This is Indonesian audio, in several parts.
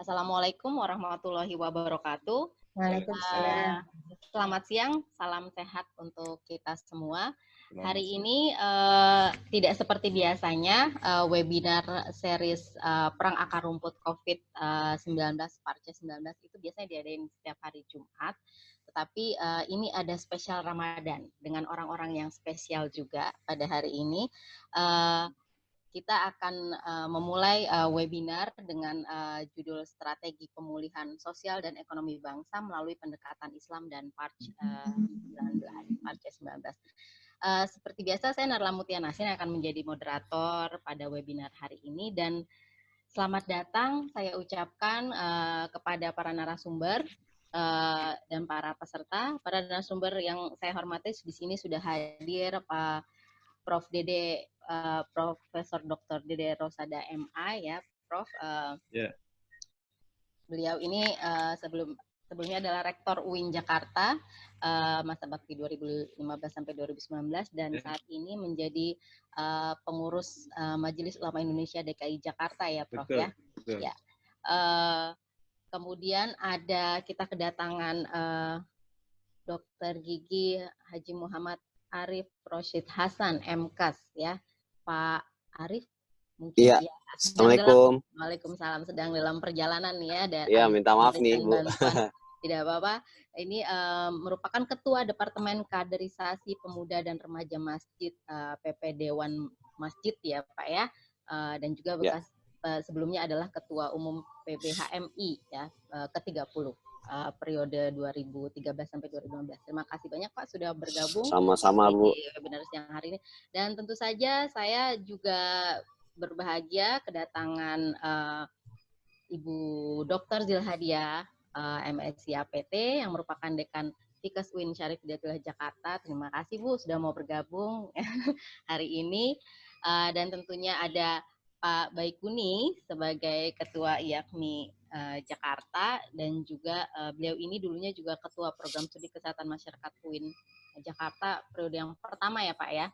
Assalamualaikum warahmatullahi wabarakatuh. Waalaikumsalam. Selamat siang, salam sehat untuk kita semua. Hari ini tidak seperti biasanya webinar series Perang Akar Rumput COVID-19, Parce 19 itu biasanya diadain setiap hari Jumat. Tetapi ini ada spesial Ramadan dengan orang-orang yang spesial juga pada hari ini. Kita akan memulai webinar dengan judul Strategi Pemulihan Sosial dan Ekonomi Bangsa melalui Pendekatan Islam dan Parce 19. Seperti biasa, saya Narla Mutia Nasin akan menjadi moderator pada webinar hari ini, dan selamat datang saya ucapkan kepada para narasumber dan para peserta. Para narasumber yang saya hormati di sini sudah hadir Pak Prof. Dede, Profesor Dr. Dede Rosada MA, ya, Prof. Beliau ini sebelumnya adalah Rektor UIN Jakarta masa bakti 2015 sampai 2019, dan saat ini menjadi pengurus Majelis Ulama Indonesia DKI Jakarta, ya, Prof. Betul, ya. betul. Ya. Kemudian kita kedatangan Dr. Gigi Haji Muhammad Arif Roshid Hasan, MKAS, ya. Pak Arif, mungkin ya. Assalamualaikum. Waalaikumsalam, sedang dalam perjalanan ya. Iya, minta maaf nih, Bu. Tidak apa-apa. Ini merupakan Ketua Departemen Kaderisasi Pemuda dan Remaja Masjid PP Dewan Masjid, ya, Pak, ya. Dan juga bekas sebelumnya adalah Ketua Umum PBHMI, ya, ke-30. Periode 2013 sampai 2015. Terima kasih banyak, Pak, sudah bergabung. Sama-sama, Bu. Di webinar siang hari ini. Dan tentu saja saya juga berbahagia kedatangan Ibu Dr. Zilhadia MSc APT yang merupakan Dekan Fikes UIN Syarif Hidayatullah Jakarta. Terima kasih, Bu, sudah mau bergabung hari ini. Dan tentunya ada Pak Baikuni sebagai Ketua IAKMI Jakarta, dan juga beliau ini dulunya juga Ketua Program Studi Kesehatan Masyarakat UIN Jakarta periode yang pertama, ya, Pak, ya.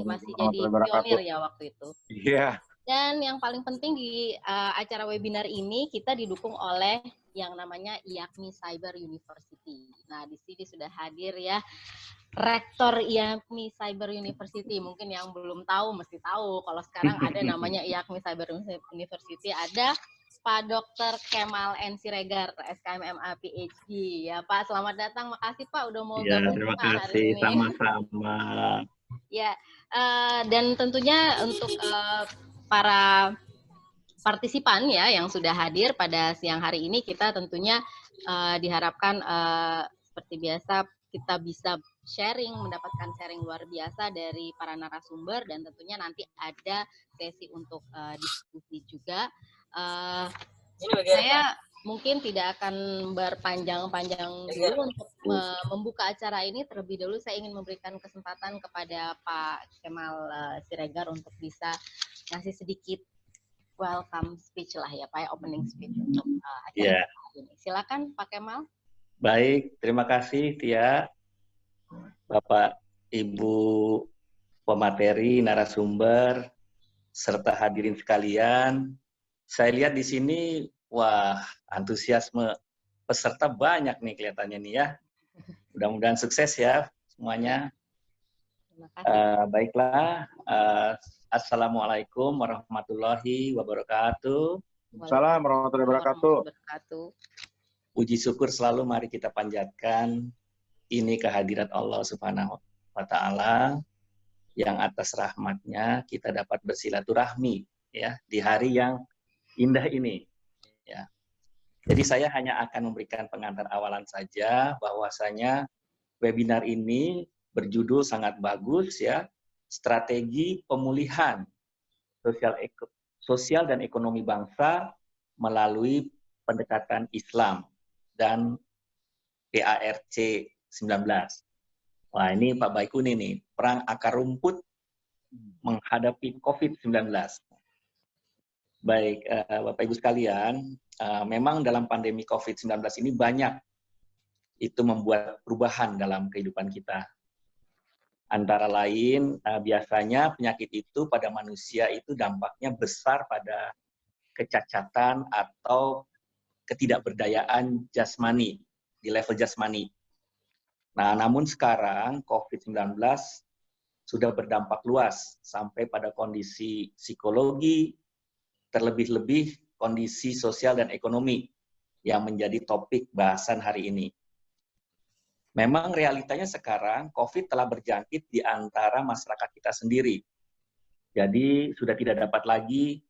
Masih jadi pionir ya waktu itu. Iya. Dan yang paling penting di acara webinar ini kita didukung oleh yang namanya IAKMI Cyber University. Nah, di sini sudah hadir, ya, Rektor IAKMI Cyber University. Mungkin yang belum tahu mesti tahu kalau sekarang ada namanya IAKMI Cyber University. Ada Pak Dr. Kemal N. Siregar, SKMMA PhD. Ya, Pak, selamat datang. Makasih, Pak, udah mau gabung Terima Pak, kasih, hari ini. sama-sama. Ya, dan tentunya untuk para partisipan, ya, yang sudah hadir pada siang hari ini, kita tentunya diharapkan seperti biasa kita bisa mendapatkan sharing luar biasa dari para narasumber, dan tentunya nanti ada sesi untuk diskusi juga. Saya mungkin tidak akan berpanjang-panjang dulu untuk membuka acara ini. Terlebih dahulu saya ingin memberikan kesempatan kepada Pak Kemal Siregar untuk bisa ngasih sedikit welcome speech lah, ya, Pak, opening speech untuk acara ini. Silakan, Pak Kemal. Baik, terima kasih, Tia. Bapak, Ibu pemateri, narasumber, serta hadirin sekalian. Saya lihat di sini, wah, antusiasme peserta banyak nih kelihatannya nih, ya. Mudah-mudahan sukses, ya, semuanya. Terima kasih. Baiklah, Assalamualaikum warahmatullahi wabarakatuh. Waalaikumsalam warahmatullahi wabarakatuh. Puji syukur selalu mari kita panjatkan ini kehadirat Allah Subhanahu wa Ta'ala, yang atas rahmatnya kita dapat bersilaturahmi, ya, di hari yang indah ini, ya. Jadi saya hanya akan memberikan pengantar awalan saja, bahwasanya webinar ini berjudul sangat bagus, ya, Strategi Pemulihan Sosial dan Ekonomi Bangsa melalui Pendekatan Islam dan PARC 19. Wah, ini Pak Baikuni nih, Perang Akar Rumput menghadapi COVID-19. Baik, Bapak Ibu sekalian, memang dalam pandemi COVID-19 ini banyak itu membuat perubahan dalam kehidupan kita. Antara lain, biasanya penyakit itu pada manusia itu dampaknya besar pada kecacatan atau ketidakberdayaan jasmani, di level jasmani. Nah, namun sekarang COVID-19 sudah berdampak luas sampai pada kondisi psikologi, terlebih-lebih kondisi sosial dan ekonomi yang menjadi topik bahasan hari ini. Memang realitanya sekarang COVID telah berjangkit di antara masyarakat kita sendiri. Jadi sudah tidak dapat lagi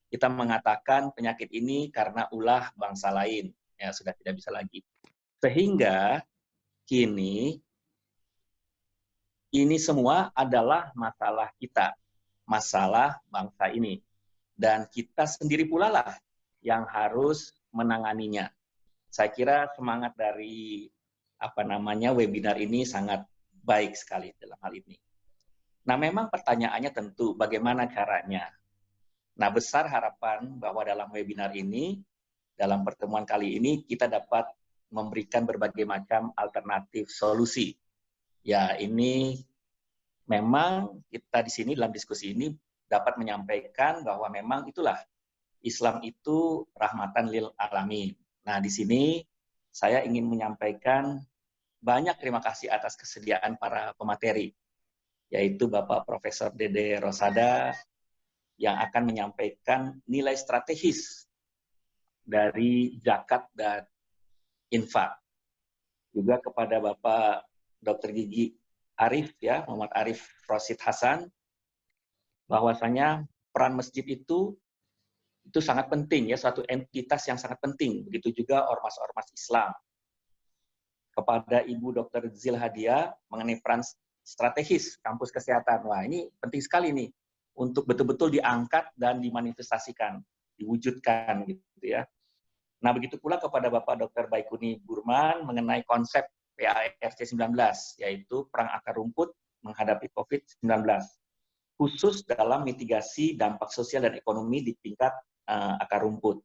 kita mengatakan penyakit ini karena ulah bangsa lain. Ya, sudah tidak bisa lagi. Sehingga kini ini semua adalah masalah kita, masalah bangsa ini. Dan kita sendiri pula lah yang harus menanganinya. Saya kira semangat dari webinar ini sangat baik sekali dalam hal ini. Nah, memang pertanyaannya tentu bagaimana caranya. Nah, besar harapan bahwa dalam webinar ini, dalam pertemuan kali ini, kita dapat memberikan berbagai macam alternatif solusi. Ya, ini memang kita di sini dalam diskusi ini dapat menyampaikan bahwa memang itulah Islam itu rahmatan lil alamin. Nah, di sini saya ingin menyampaikan banyak terima kasih atas kesediaan para pemateri, yaitu Bapak Profesor Dede Rosada yang akan menyampaikan nilai strategis dari zakat dan infak. Juga kepada Bapak Dr. Gigi Arif, ya, Muhammad Arif Rosid Hasan, bahwasanya peran masjid itu sangat penting, ya, suatu entitas yang sangat penting. Begitu juga ormas-ormas Islam. Kepada Ibu Dr. Zilhadia mengenai peran strategis kampus kesehatan. Wah, ini penting sekali nih untuk betul-betul diangkat dan dimanifestasikan, diwujudkan gitu ya. Nah, begitu pula kepada Bapak Dr. Baikuni Burman mengenai konsep PARC 19, yaitu perang akar rumput menghadapi COVID-19, khusus dalam mitigasi dampak sosial dan ekonomi di tingkat akar rumput.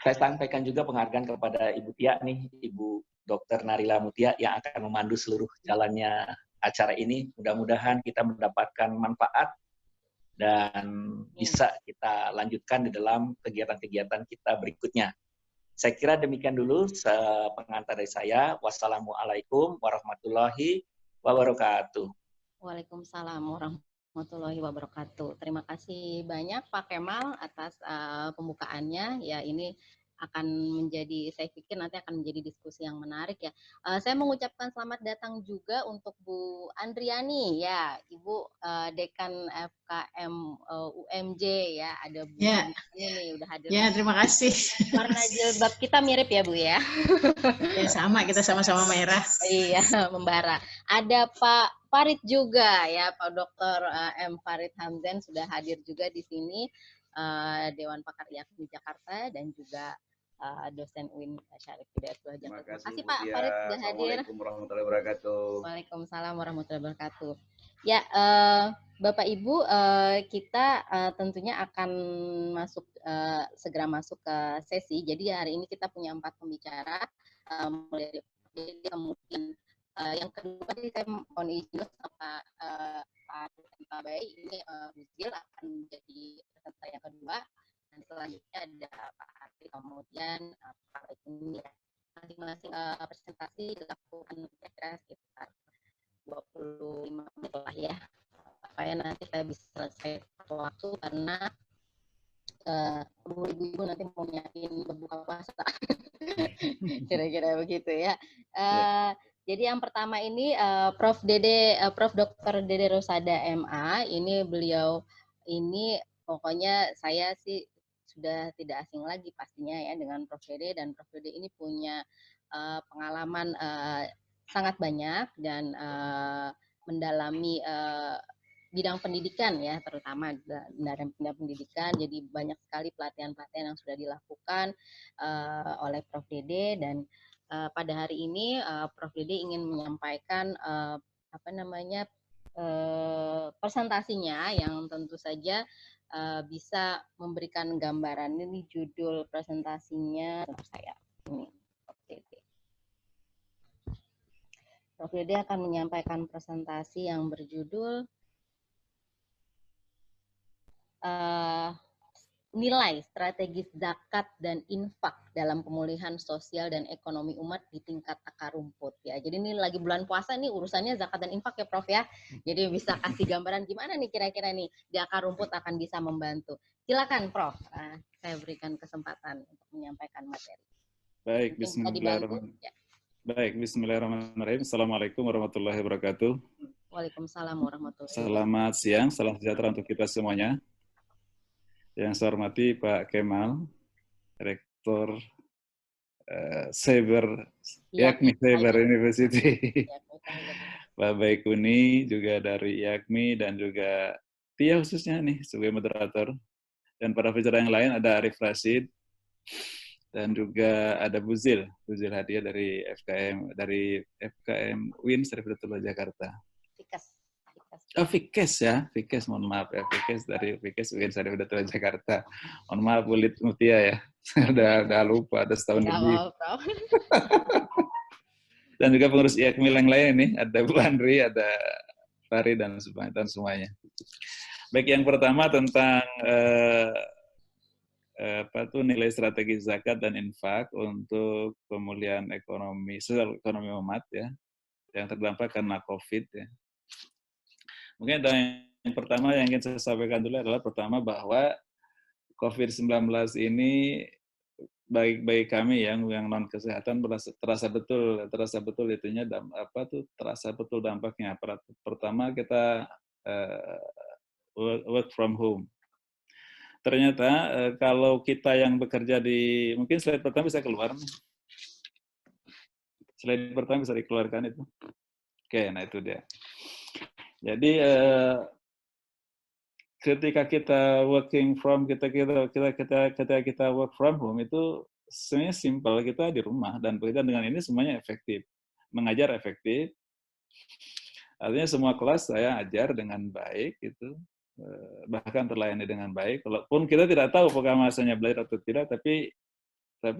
Saya sampaikan juga penghargaan kepada Ibu Tia nih, Ibu Dr. Narila Mutia yang akan memandu seluruh jalannya acara ini. Mudah-mudahan kita mendapatkan manfaat dan bisa kita lanjutkan di dalam kegiatan-kegiatan kita berikutnya. Saya kira demikian dulu pengantar dari saya. Wassalamualaikum warahmatullahi wabarakatuh. Waalaikumsalam warahmatullahi wabarakatuh. Terima kasih banyak Pak Kemal atas pembukaannya. Ya, ini akan menjadi, saya pikir nanti akan menjadi diskusi yang menarik ya. Saya mengucapkan selamat datang juga untuk Bu Andriani ya, Ibu Dekan FKM UMJ ya, ada Bu Andriani nih udah hadir. Ya, terima kasih. Warna jilbab kita mirip ya Bu ya. Ya, sama, kita sama-sama merah. Iya, membara. Ada Pak Farid juga ya, Pak Dr. M. Farid Hamdan sudah hadir juga di sini, Dewan Pakar IAKMI Jakarta dan juga dosen UIN Syarif Hidayatullah Jakarta. Terima kasih Pak Farid sudah hadir. Assalamualaikum warahmatullahi wabarakatuh. Waalaikumsalam warahmatullahi wabarakatuh. Ya, Bapak Ibu, kita tentunya akan segera masuk ke sesi. Jadi hari ini kita punya 4 pembicara, mulai dari kemudian yang kedua tadi saya mohon izin sama Pak Bay, ini Buzil akan menjadi peserta yang kedua. Dan selanjutnya ada Pak Arti, kemudian Pak ini ya. Masing-masing presentasi dilakukan kira-kira sekitar 25 menit lah ya. Supaya nanti saya bisa selesai waktu karena ibu-ibu nanti mau nyiapin berbuka puasa. Kira-kira begitu ya. Jadi yang pertama ini Prof. Dr. Dede Rosada MA, ini beliau ini pokoknya saya sih sudah tidak asing lagi pastinya ya dengan Prof. Dede, dan Prof. Dede ini punya pengalaman sangat banyak dan mendalami bidang pendidikan ya, terutama dalam bidang pendidikan. Jadi banyak sekali pelatihan-pelatihan yang sudah dilakukan oleh Prof. Dede, dan pada hari ini Prof. Dede ingin menyampaikan presentasinya yang tentu saja bisa memberikan gambaran. Ini judul presentasinya saya ini. Prof. Dede akan menyampaikan presentasi yang berjudul nilai strategis zakat dan infak dalam pemulihan sosial dan ekonomi umat di tingkat akar rumput ya. Jadi ini lagi bulan puasa nih urusannya zakat dan infak ya Prof ya. Jadi bisa kasih gambaran gimana nih kira-kira nih di akar rumput akan bisa membantu. Silakan Prof. Saya berikan kesempatan untuk menyampaikan materi. Baik, bismillahirrahmanirrahim. Ya. Baik, bismillahirrahmanirrahim. Assalamualaikum warahmatullahi wabarakatuh. Waalaikumsalam warahmatullahi wabarakatuh. Selamat siang, salam sejahtera untuk kita semuanya. Yang saya hormati Pak Kemal, Rektor Yakmi Cyber University. Pak Baikuni juga dari Yakmi dan juga Tia khususnya nih sebagai moderator. Dan para peserta yang lain ada Arif Rashid dan juga ada Buzil Hadiah dari FKM UIN Syarifudullah Jakarta. Fikes ya, Fikes, mohon maaf ya, Fikes dari Fikes UIN Syarifudullah Jakarta. Mohon maaf Bulit Mutia ya, udah lupa, ada setahun lebih. Dan juga pengurus IAKMIL yang lain nih, ada Bu Andri, ada Fari dan semuanya. Baik, yang pertama tentang nilai strategi zakat dan infak untuk pemulihan ekonomi, sosial ekonomi umat ya, yang terdampak karena COVID ya. Mungkin yang pertama yang ingin saya sampaikan dulu adalah pertama bahwa COVID-19 ini bagi kami yang non kesehatan terasa betul itunya terasa betul dampaknya. Pertama kita work from home. Ternyata kalau kita yang bekerja di, mungkin slide pertama bisa keluar. Slide pertama bisa dikeluarkan itu. Oke, nah itu dia. Jadi ketika kita working from kita work from home itu sebenarnya simpel, kita di rumah dan bekerja dengan ini semuanya efektif. Mengajar efektif. Artinya semua kelas saya ajar dengan baik itu. Bahkan terlayani dengan baik. Walaupun kita tidak tahu apakah masanya belajar atau tidak, tapi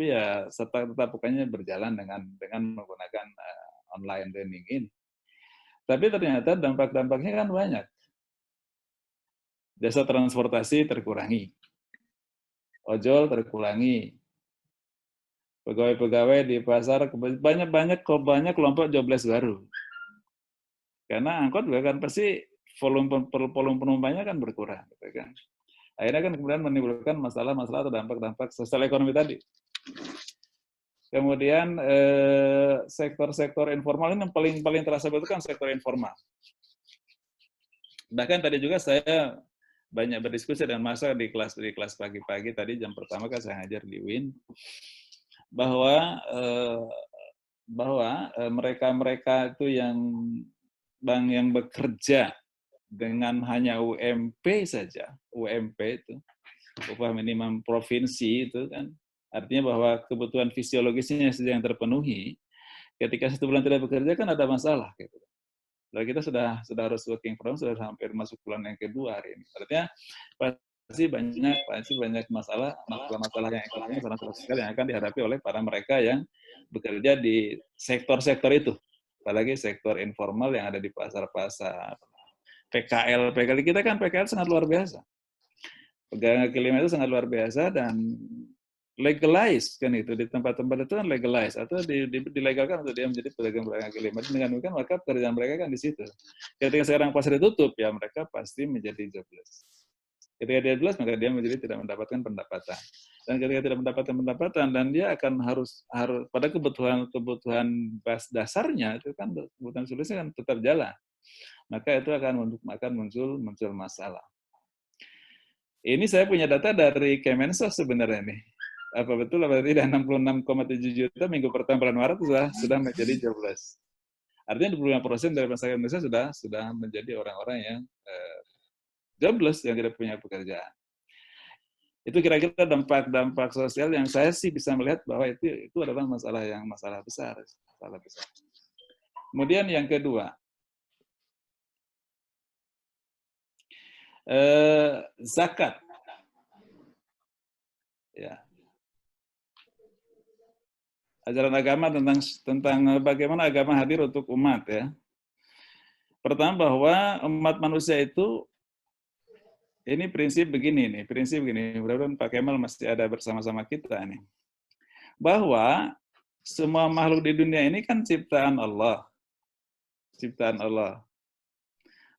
ya tetap pokoknya berjalan dengan menggunakan online learning ini. Tapi ternyata dampak-dampaknya kan banyak. Jasa transportasi terkurangi, ojol terkurangi, pegawai-pegawai di pasar banyak kelompok jobless baru. Karena angkot juga kan pasti volume penumpangnya kan berkurang, gitu kan. Akhirnya kan kemudian menimbulkan masalah-masalah atau dampak-dampak sosial ekonomi tadi. Kemudian sektor-sektor informal ini yang paling terasa betul kan sektor informal. Bahkan tadi juga saya banyak berdiskusi dengan masa di kelas pagi-pagi tadi jam pertama kan saya ngajar di UIN bahwa mereka itu yang bekerja dengan hanya UMP saja, UMP itu upah minimum provinsi itu kan artinya bahwa kebutuhan fisiologisnya saja yang terpenuhi. Ketika 1 bulan tidak bekerja kan ada masalah gitu. Lalu kita sudah harus working from sudah hampir masuk bulan yang kedua hari ini. Artinya pasti banyak masalah yang ekonomi dan sosial yang akan dihadapi oleh para mereka yang bekerja di sektor-sektor itu. Apalagi sektor informal yang ada di pasar-pasar. PKL kita kan PKL sangat luar biasa. Pedagang kaki lima itu sangat luar biasa dan legalize kan itu di tempat-tempat itu kan legalize atau dilegalkan untuk dia menjadi pedagang kaki lima. Dengan demikian maka pekerjaan mereka kan di situ. Ketika sekarang pasar ditutup ya mereka pasti menjadi jobless. Ketika dia jobless maka dia menjadi tidak mendapatkan pendapatan. Dan ketika tidak mendapatkan pendapatan dan dia akan harus pada kebutuhan dasarnya itu kan kebutuhan solusinya kan tetap jalan. Maka itu akan muncul masalah. Ini saya punya data dari Kemensos sebenarnya nih. Apa betul apa tidak 66,7 juta minggu pertama bulan Maret sudah menjadi jobless. Artinya 25% dari masyarakat Indonesia sudah menjadi orang-orang yang jobless yang tidak punya pekerjaan. Itu kira-kira dampak sosial yang saya sih bisa melihat bahwa itu adalah masalah besar. Kemudian yang kedua, zakat. Ya. Ajaran agama tentang bagaimana agama hadir untuk umat ya. Pertama bahwa umat manusia itu Ini prinsip begini nih, prinsip begini. Mudah-mudahan Pak Kemal masih ada bersama-sama kita nih. Bahwa semua makhluk di dunia ini kan ciptaan Allah. Ciptaan Allah.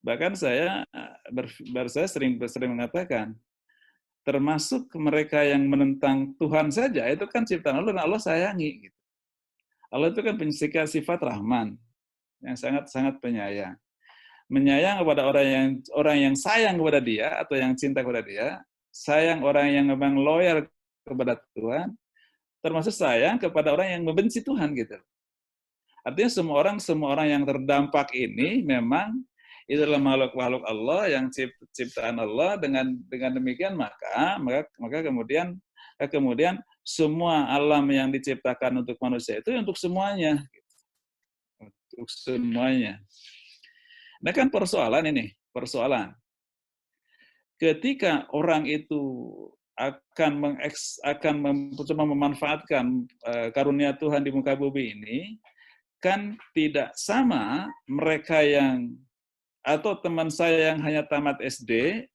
Bahkan saya sering mengatakan, termasuk mereka yang menentang Tuhan saja, itu kan ciptaan Allah dan Allah sayangi. Gitu. Allah itu kan punya sifat Rahman, yang sangat-sangat penyayang. Menyayang kepada orang yang sayang kepada dia, atau yang cinta kepada dia, sayang orang yang memang loyal kepada Tuhan, termasuk sayang kepada orang yang membenci Tuhan. Gitu. Artinya semua orang yang terdampak ini memang itu adalah makhluk-makhluk Allah yang ciptaan Allah. Dengan demikian maka kemudian semua alam yang diciptakan untuk manusia itu untuk semuanya, untuk semuanya. Nah kan persoalan. Ketika orang itu akan mencoba memanfaatkan karunia Tuhan di muka bumi ini, kan tidak sama mereka yang atau teman saya yang hanya tamat SD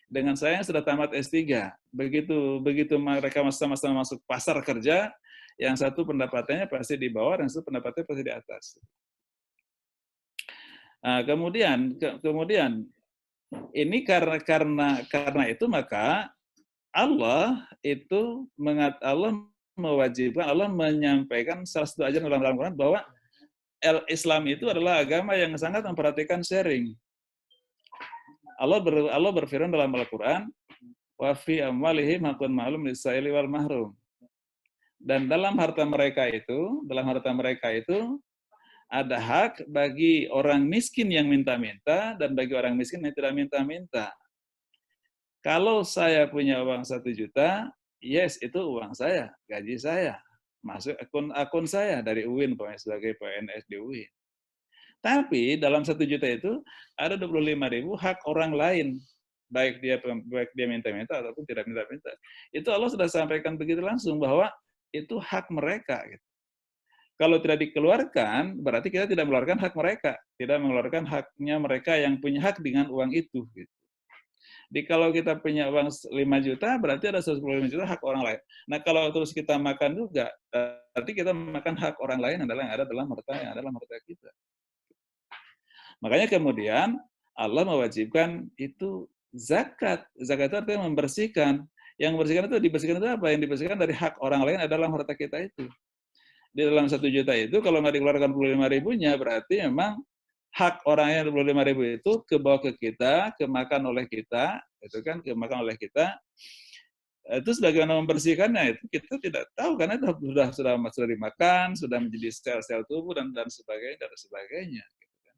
dengan saya yang sudah tamat S3. Begitu mereka sama-sama masuk pasar kerja, yang satu pendapatannya pasti di bawah, yang satu pendapatannya pasti di atas. Nah, kemudian ini karena itu maka Allah mewajibkan, Allah menyampaikan salah satu ajaran dalam Al-Quran bahwa Islam itu adalah agama yang sangat memperhatikan sharing. Allah berfirman dalam Al-Quran, wa fi amwalihim haqqun ma'lum lis-sa'ili wal mahrum. Dan dalam harta mereka itu ada hak bagi orang miskin yang minta-minta dan bagi orang miskin yang tidak minta-minta. Kalau saya punya uang 1 juta, yes, itu uang saya, gaji saya. Masuk akun saya dari UIN sebagai PNS di UIN. Tapi dalam 1 juta itu ada 25.000 hak orang lain, baik dia minta-minta ataupun tidak minta-minta. Itu Allah sudah sampaikan begitu langsung bahwa itu hak mereka. Gitu. Kalau tidak dikeluarkan, berarti kita tidak mengeluarkan hak mereka, tidak mengeluarkan haknya mereka yang punya hak dengan uang itu. Gitu. Jadi kalau kita punya uang 5 juta, berarti ada 115 juta hak orang lain. Nah kalau terus kita makan juga, berarti kita makan hak orang lain yang ada dalam harta kita. Makanya kemudian Allah mewajibkan itu zakat. Zakat itu artinya membersihkan. Yang dibersihkan itu apa? Yang dibersihkan dari hak orang lain adalah harta kita itu. Di dalam 1 juta itu kalau nggak dikeluarkan 25.000-nya, berarti memang hak orangnya 25.000 itu kebawa ke kita, kemakan oleh kita, itu kan kemakan oleh kita. Itu sebagaimana membersihkannya itu kita tidak tahu karena itu sudah dimakan, sudah menjadi sel-sel tubuh dan sebagainya. Gitu kan.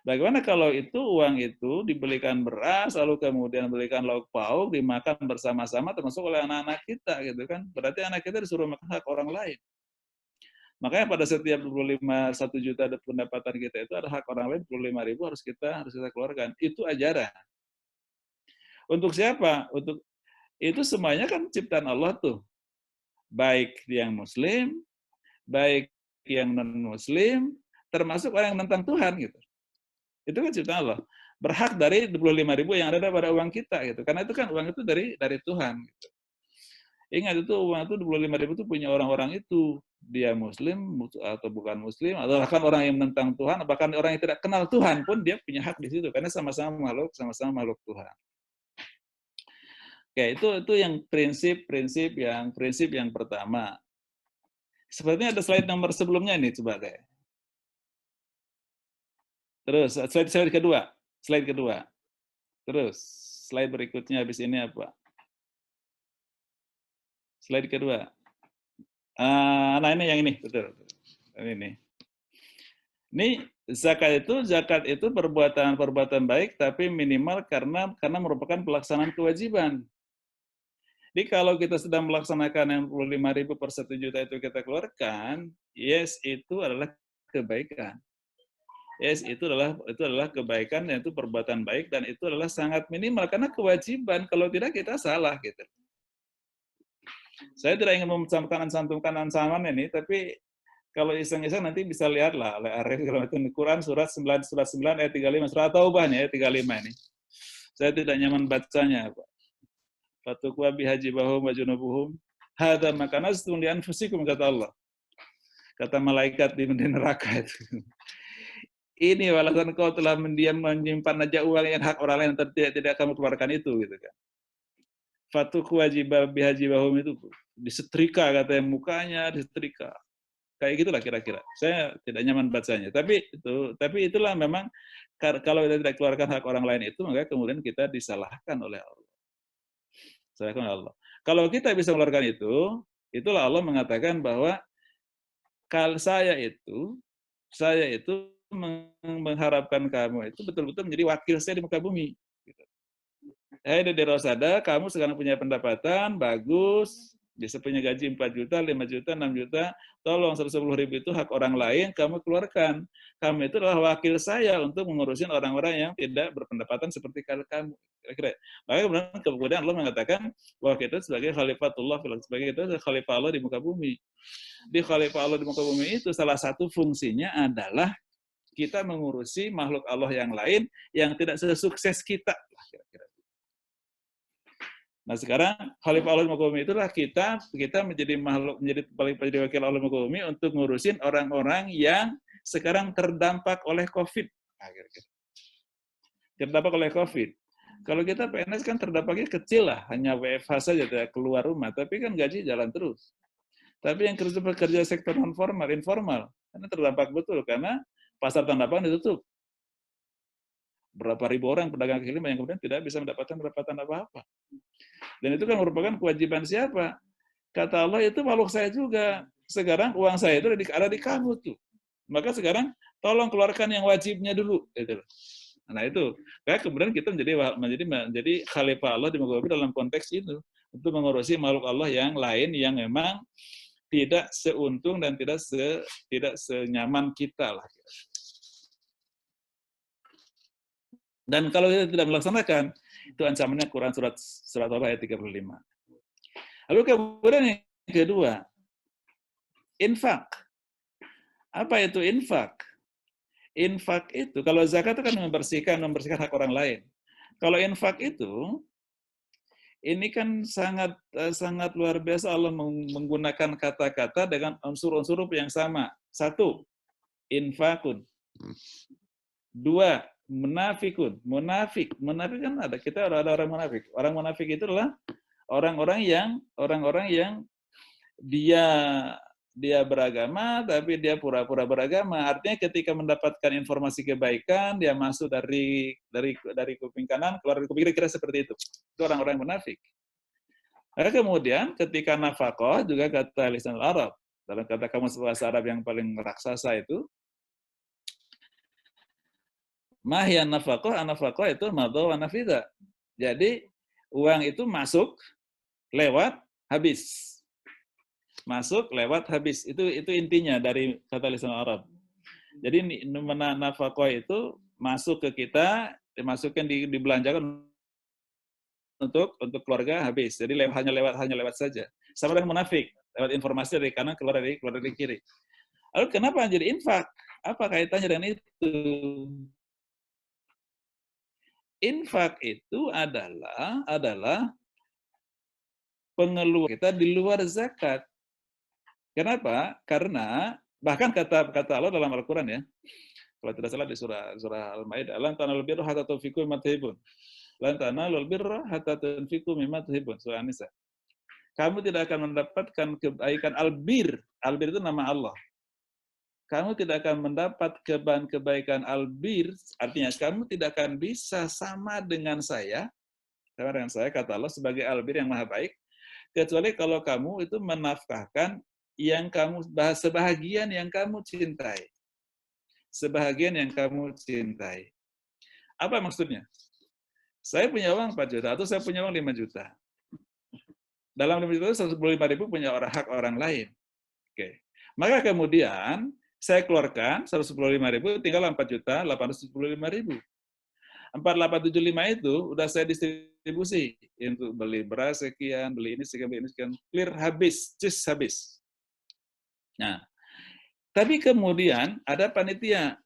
Bagaimana kalau uang itu dibelikan beras, lalu kemudian belikan lauk pauk, dimakan bersama-sama termasuk oleh anak-anak kita, gitu kan? Berarti anak kita disuruh makan hak orang lain. Makanya pada setiap 1 juta pendapatan kita itu ada hak orang lain 25.000 harus kita keluarkan. Itu ajaran. Untuk siapa? Untuk itu semuanya kan ciptaan Allah tuh. Baik yang muslim, baik yang non-muslim, termasuk orang yang menentang Tuhan gitu. Itu kan ciptaan Allah. Berhak dari 25.000 yang ada pada uang kita gitu. Karena itu kan uang itu dari Tuhan gitu. Ingat itu uang itu 25.000 itu punya orang-orang itu. Dia muslim atau bukan muslim, atau bahkan orang yang menentang Tuhan, bahkan orang yang tidak kenal Tuhan pun dia punya hak di situ karena sama-sama makhluk Tuhan. Oke, itu yang prinsip yang pertama. Sepertinya ada slide nomor sebelumnya nih, coba deh. Terus slide kedua. Terus slide berikutnya habis ini apa? Slide kedua. Nah ini yang ini, betul. Ini. Ini zakat itu perbuatan baik tapi minimal karena merupakan pelaksanaan kewajiban. Jadi kalau kita sedang melaksanakan yang 25.000 per 1 juta itu kita keluarkan, yes itu adalah kebaikan. Yes itu adalah kebaikan dan itu perbuatan baik dan itu adalah sangat minimal karena kewajiban. Kalau tidak kita salah gitu. Saya tidak ingin mencantumkan ancaman ini, tapi kalau iseng-iseng nanti bisa lihatlah oleh Arif kalau itu Quran surat 9 ayat 35 surat Taubah nih ayat 35 ini. Saya tidak nyaman bacanya, Pak. Fatukwa bihajibahum wa junubuhum. Hadza makanastum li anfusikum, kata Allah. Kata malaikat di neraka itu. Ini walaupun kau telah menyimpan aja uang yang hak orang lain tidak kamu keluarkan itu, gitu kan. Fatukwa bihajibahum itu disetrika, katanya mukanya disetrika. Kayak gitulah kira-kira. Saya tidak nyaman bacanya. Tapi itulah memang kalau kita tidak keluarkan hak orang lain itu, maka kemudian kita disalahkan oleh Allah. Salahkan oleh Allah. Kalau kita bisa mengeluarkan itu, itulah Allah mengatakan bahwa kalau saya itu mengharapkan kamu itu betul-betul menjadi wakil saya di muka bumi. Hai Dede Rosada, kamu sekarang punya pendapatan bagus, bisa punya gaji 4 juta, 5 juta, 6 juta, tolong 110.000 itu hak orang lain, kamu keluarkan. Kamu itu adalah wakil saya untuk mengurusin orang-orang yang tidak berpendapatan seperti kamu. Kira-kira. Maka kemudian Allah mengatakan bahwa kita sebagai khalifatullah, sebagai kita khalifah Allah di muka bumi. Di khalifah Allah di muka bumi itu salah satu fungsinya adalah kita mengurusi makhluk Allah yang lain yang tidak sesukses kita. Kira-kira. Nah sekarang khalifah Allah di muka bumi itulah kita menjadi makhluk, menjadi wakil Allah di muka bumi untuk ngurusin orang-orang yang sekarang terdampak oleh COVID. Nah, terdampak oleh COVID. Kalau kita PNS kan terdampaknya kecil lah, hanya WFH saja, tidak keluar rumah, tapi kan gaji jalan terus. Tapi yang kerja sektor non formal, informal, karena terdampak betul karena pasar Tanah Abang ditutup. Berapa ribu orang pedagang kaki lima yang kemudian tidak bisa mendapatkan pendapatan apa-apa. Dan itu kan merupakan kewajiban siapa? Kata Allah, itu makhluk saya juga. Sekarang uang saya itu ada di kamu tuh. Maka sekarang tolong keluarkan yang wajibnya dulu. Nah itu. Kayak kemudian kita menjadi khalifah Allah di muka bumi dalam konteks itu. Untuk mengurusi makhluk Allah yang lain yang memang tidak seuntung dan tidak senyaman kita lah. Dan kalau kita tidak melaksanakan, itu ancamannya Quran surat Al-Baqarah ayat 35. Lalu kemudian yang kedua, infak. Apa itu infak? Infak itu, kalau zakat itu kan membersihkan hak orang lain. Kalau infak itu, ini kan sangat luar biasa Allah menggunakan kata-kata dengan unsur-unsur yang sama. 1, infakun. 2, munafikun. Munafik kan ada, kita ada orang munafik. Orang munafik itu adalah orang-orang yang dia beragama tapi dia pura-pura beragama. Artinya ketika mendapatkan informasi kebaikan dia masuk dari kuping kanan keluar dari kuping kiri, kira seperti itu. Itu orang-orang munafik. Nah, kemudian ketika nafaqah juga kata lisan Arab, dalam kata kamus bahasa Arab yang paling raksasa itu mahyan nafaqah, an-nafaqah itu madha wa nafidha. Jadi uang itu masuk, lewat, habis. Masuk, lewat, habis. Itu intinya dari kata lisan Arab. Jadi nafaqah itu masuk ke kita, dimasukkan dibelanjakan untuk keluarga, habis. Jadi hanya lewat saja. Sama dengan munafik, lewat informasi dari kanan keluar dari kiri. Lalu kenapa jadi infak? Apa kaitannya dengan itu? Infak itu adalah pengeluaran kita di luar zakat. Kenapa? Karena bahkan kata Allah dalam Al-Quran ya, kalau tidak salah di surah Al-Maidah, lan tanalul birra hatta tunfiqu mimma tuhibbun. Lan tanalul birra hatta tunfiqu mimma tuhibbun. Surah An-Nisa. Kamu tidak akan mendapatkan kebaikan albir. Albir itu nama Allah. Kamu tidak akan mendapat kebaikan albir, artinya kamu tidak akan bisa sama dengan saya, kata Allah, sebagai albir yang maha baik, kecuali kalau kamu itu menafkahkan yang kamu sebahagian yang kamu cintai. Sebahagian yang kamu cintai. Apa maksudnya? Saya punya uang 4 juta, atau saya punya uang 5 juta. Dalam 5 juta itu 115.000 punya hak orang lain. Oke. Maka kemudian saya keluarkan 115.000, tinggal 4.875.000. 4.875 itu udah saya distribusi untuk beli beras sekian, beli ini sekian, clear habis, habis. Nah, Tapi kemudian ada panitia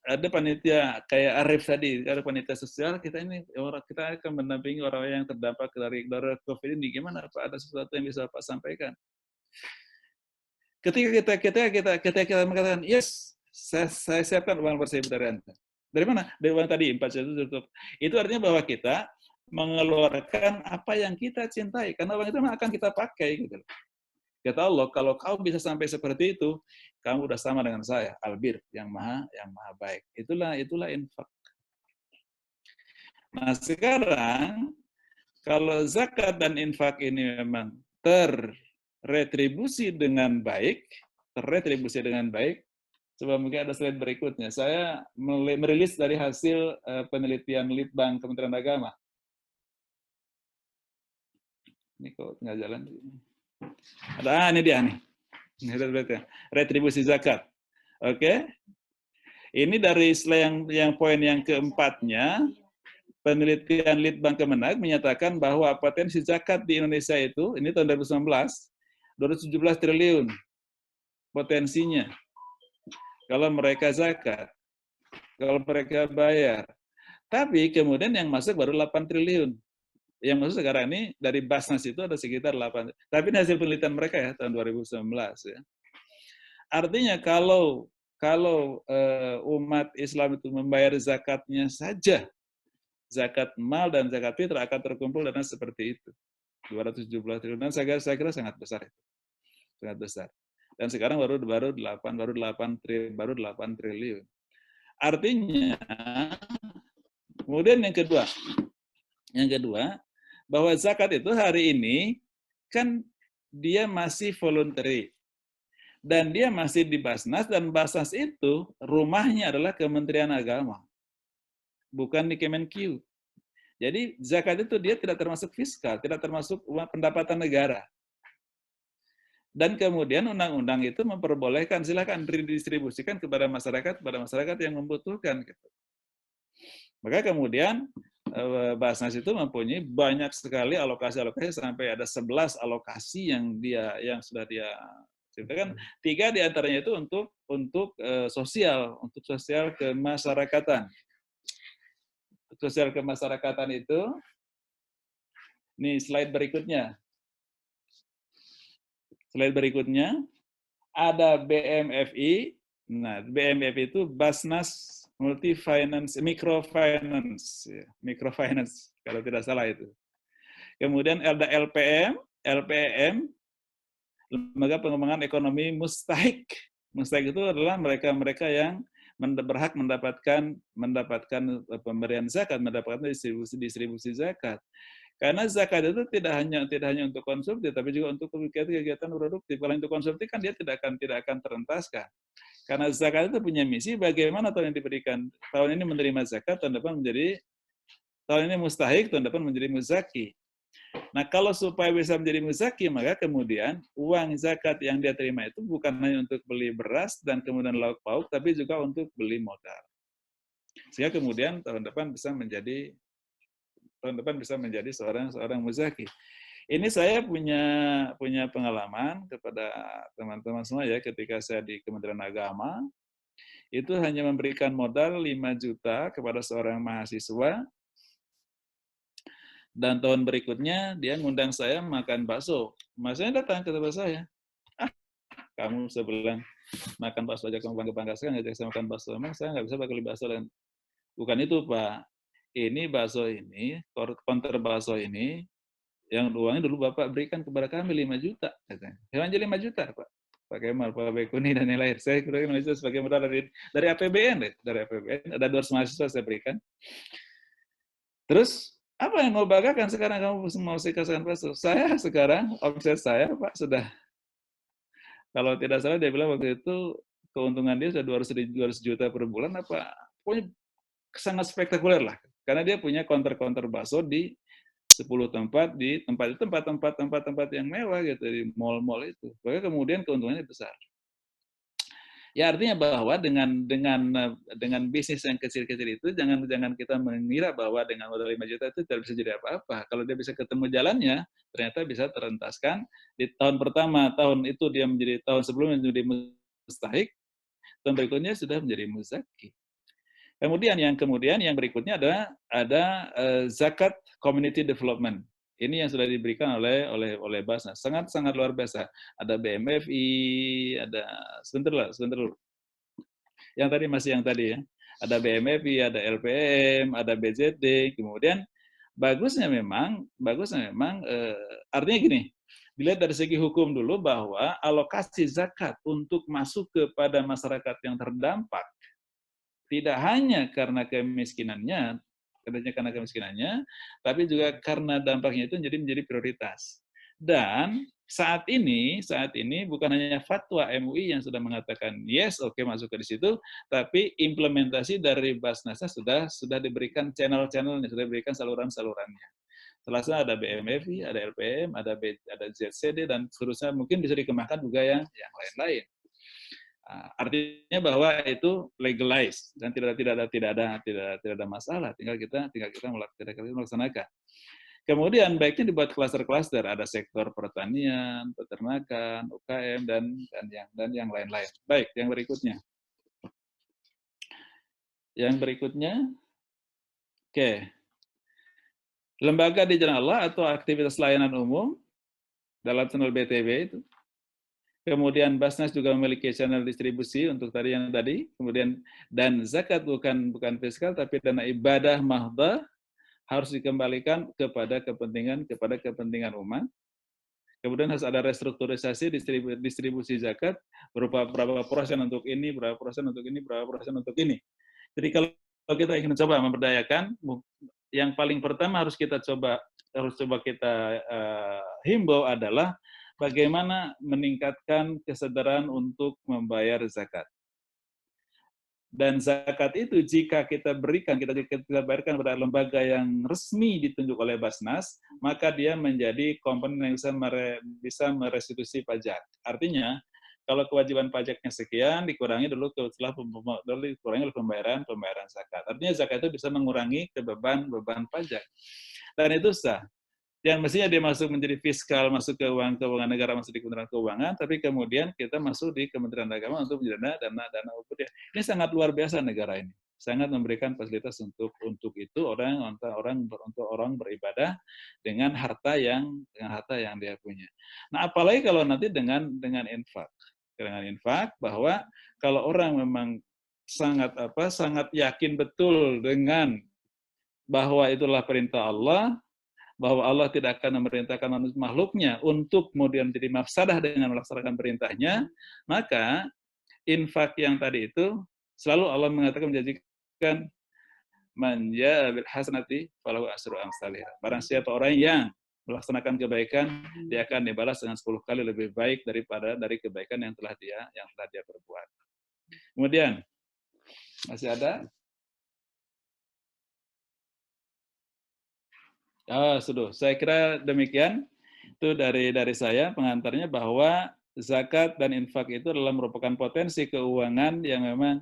kayak Arif tadi, ada panitia sosial, kita akan mendampingi orang yang terdampak dari COVID ini. Gimana Pak? Ada sesuatu yang bisa Pak sampaikan? Ketika kita mengatakan, yes, saya siapkan uang bersih dari Anda. Dari mana? Dari uang tadi, 4 juta tutup. Itu artinya bahwa kita mengeluarkan apa yang kita cintai, karena uang itu akan kita pakai gitu. Kata Allah, kalau kau bisa sampai seperti itu, kamu udah sama dengan saya, albir, yang maha baik. Itulah infak. Nah sekarang, kalau zakat dan infak ini memang terretribusi dengan baik, coba mungkin ada slide berikutnya. Saya merilis dari hasil penelitian Litbang Kementerian Agama. Ini kok nggak jalan? Ini dia nih. Retribusi zakat. Oke. Ini dari yang poin yang keempatnya, penelitian Litbang Kemenag menyatakan bahwa potensi zakat di Indonesia itu, ini tahun 2019, 217 triliun potensinya. Kalau mereka zakat, kalau mereka bayar. Tapi kemudian yang masuk baru 8 triliun. Yang maksud sekarang ini dari Basnas itu ada sekitar 8. Tapi ini hasil penelitian mereka ya tahun 2019 ya. Artinya kalau umat Islam itu membayar zakatnya saja, zakat mal dan zakat fitrah akan terkumpul dana seperti itu. 217 triliun. Saya kira sangat besar itu. Sangat besar. Dan sekarang baru 8 triliun. Artinya kemudian yang kedua bahwa zakat itu hari ini kan dia masih voluntary dan dia masih di Basnas, dan Basnas itu rumahnya adalah Kementerian Agama, bukan di Kemenq. Jadi zakat itu dia tidak termasuk fiskal, tidak termasuk uang pendapatan negara. Dan kemudian undang-undang itu memperbolehkan silakan didistribusikan kepada masyarakat yang membutuhkan gitu. Maka kemudian Basnas itu mempunyai banyak sekali alokasi sampai ada 11 alokasi yang sudah dia ceritakan. 3 diantaranya itu untuk sosial kemasyarakatan. Sosial kemasyarakatan itu, nih slide berikutnya. Slide berikutnya ada BMFI. Nah, BMFI itu Basnas Multifinance, Microfinance kalau tidak salah itu. Kemudian ada LPM, Lembaga Pengembangan Ekonomi Mustahik. Mustahik itu adalah mereka yang berhak mendapatkan pemberian zakat, mendapatkan distribusi zakat. Karena zakat itu tidak hanya untuk konsumtif, tapi juga untuk kegiatan produktif. Kalau untuk konsumtif kan dia tidak akan terentaskan. Karena zakat itu punya misi bagaimana tahun yang diberikan. Tahun ini menerima zakat, tahun ini mustahik, tahun depan menjadi muzaki. Nah, kalau supaya bisa menjadi muzaki, maka kemudian uang zakat yang dia terima itu bukan hanya untuk beli beras dan kemudian lauk pauk, tapi juga untuk beli modal. Sehingga kemudian tahun depan bisa menjadi seorang muzaki. Ini saya punya pengalaman kepada teman-teman semua ya, ketika saya di Kementerian Agama, itu hanya memberikan modal 5 juta kepada seorang mahasiswa, dan tahun berikutnya dia ngundang saya makan bakso. Mahasiswanya datang ke tempat saya. Kamu sebelah makan bakso aja kamu bangga-bangga sekali ngajak saya makan bakso. Emang saya nggak bisa pakai bakso dan bukan itu Pak. Ini bakso ini, konter bakso ini, yang uangnya dulu Bapak berikan kepada kami 5 juta. Katanya. Hanya 5 juta, Pak. Pak Kemal, Pak Bekuni, dan yang lain. Saya kira Indonesia sebagai modal dari APBN. Dari APBN, ada 200 mahasiswa saya berikan. Terus, apa yang mau banggakan sekarang kamu mau saya kasihkan bakso? Saya sekarang, omset saya, Pak, sudah, kalau tidak salah dia bilang waktu itu, keuntungan dia sudah 200 juta per bulan, apa? Pokoknya sangat spektakuler lah. Karena dia punya counter bakso di 10 tempat, di tempat yang mewah gitu, di mall-mall itu. Maka kemudian keuntungannya besar. Ya artinya bahwa dengan bisnis yang kecil-kecil itu jangan kita mengira bahwa dengan modal 5 juta itu tidak bisa jadi apa-apa. Kalau dia bisa ketemu jalannya, ternyata bisa terentaskan. Di tahun pertama, tahun itu dia menjadi tahun sebelumnya menjadi mustahik, tahun berikutnya sudah menjadi muzaki. Kemudian yang berikutnya ada zakat community development. Ini yang sudah diberikan oleh Basnas, sangat luar biasa. Ada BMFI, ada sebentar dulu. Yang tadi ya. Ada BMFI, ada LPM, ada BZD. Kemudian bagusnya memang artinya gini. Dilihat dari segi hukum dulu bahwa alokasi zakat untuk masuk kepada masyarakat yang terdampak tidak hanya karena kemiskinannya, tapi juga karena dampaknya itu menjadi prioritas. Dan saat ini bukan hanya fatwa MUI yang sudah mengatakan yes, oke, masuk ke situ, tapi implementasi dari Basnasnya sudah diberikan channel-channelnya, sudah diberikan saluran-salurannya. Selanjutnya ada BMFI, ada LPM, ada ZCD, dan seterusnya, mungkin bisa dikembangkan juga yang lain-lain. Artinya bahwa itu legalized dan tidak ada masalah, tinggal kita melaksanakan. Kemudian baiknya dibuat klaster-klaster, ada sektor pertanian, peternakan, UKM dan yang lain-lain. Baik, yang berikutnya. Oke. Lembaga di jalan Allah atau aktivitas layanan umum dalam channel BTW itu. Kemudian Basnas juga memiliki channel distribusi untuk yang tadi. Kemudian dan zakat bukan fiskal tapi dana ibadah mahdhah harus dikembalikan kepada kepentingan umat. Kemudian harus ada restrukturisasi distribusi zakat berupa berapa persen untuk ini, berapa persen untuk ini, berapa persen untuk ini. Jadi kalau kita ingin coba memberdayakan, yang paling pertama harus coba kita himbau adalah bagaimana meningkatkan kesadaran untuk membayar zakat. Dan zakat itu jika kita bayarkan pada lembaga yang resmi ditunjuk oleh Basnas, maka dia menjadi komponen yang bisa merestitusi pajak. Artinya, kalau kewajiban pajaknya sekian, dikurangi dulu dikurangi oleh pembayaran zakat. Artinya zakat itu bisa mengurangi beban pajak. Dan itu sah. Yang mestinya dia masuk menjadi fiskal, masuk ke keuangan negara, masuk di Kementerian Keuangan, tapi kemudian kita masuk di Kementerian Agama untuk menjadi dana ubudiyah. Ini sangat luar biasa negara ini. Sangat memberikan fasilitas untuk itu untuk orang beribadah dengan harta yang dia punya. Nah, apalagi kalau nanti dengan infak. Dengan infak bahwa kalau orang memang sangat yakin betul dengan bahwa itulah perintah Allah, bahwa Allah tidak akan memerintahkan makhluknya untuk kemudian jadi mafsadah dengan melaksanakan perintahnya, maka infak yang tadi itu selalu Allah mengatakan menjanjikan man jaa bil hasanati falahu asyru amsalihha. Barang siapa orang yang melaksanakan kebaikan, dia akan dibalas dengan 10 kali lebih baik dari kebaikan yang telah dia perbuat. Kemudian masih ada? Sudah. Saya kira demikian. Itu dari saya pengantarnya bahwa zakat dan infak itu adalah merupakan potensi keuangan yang memang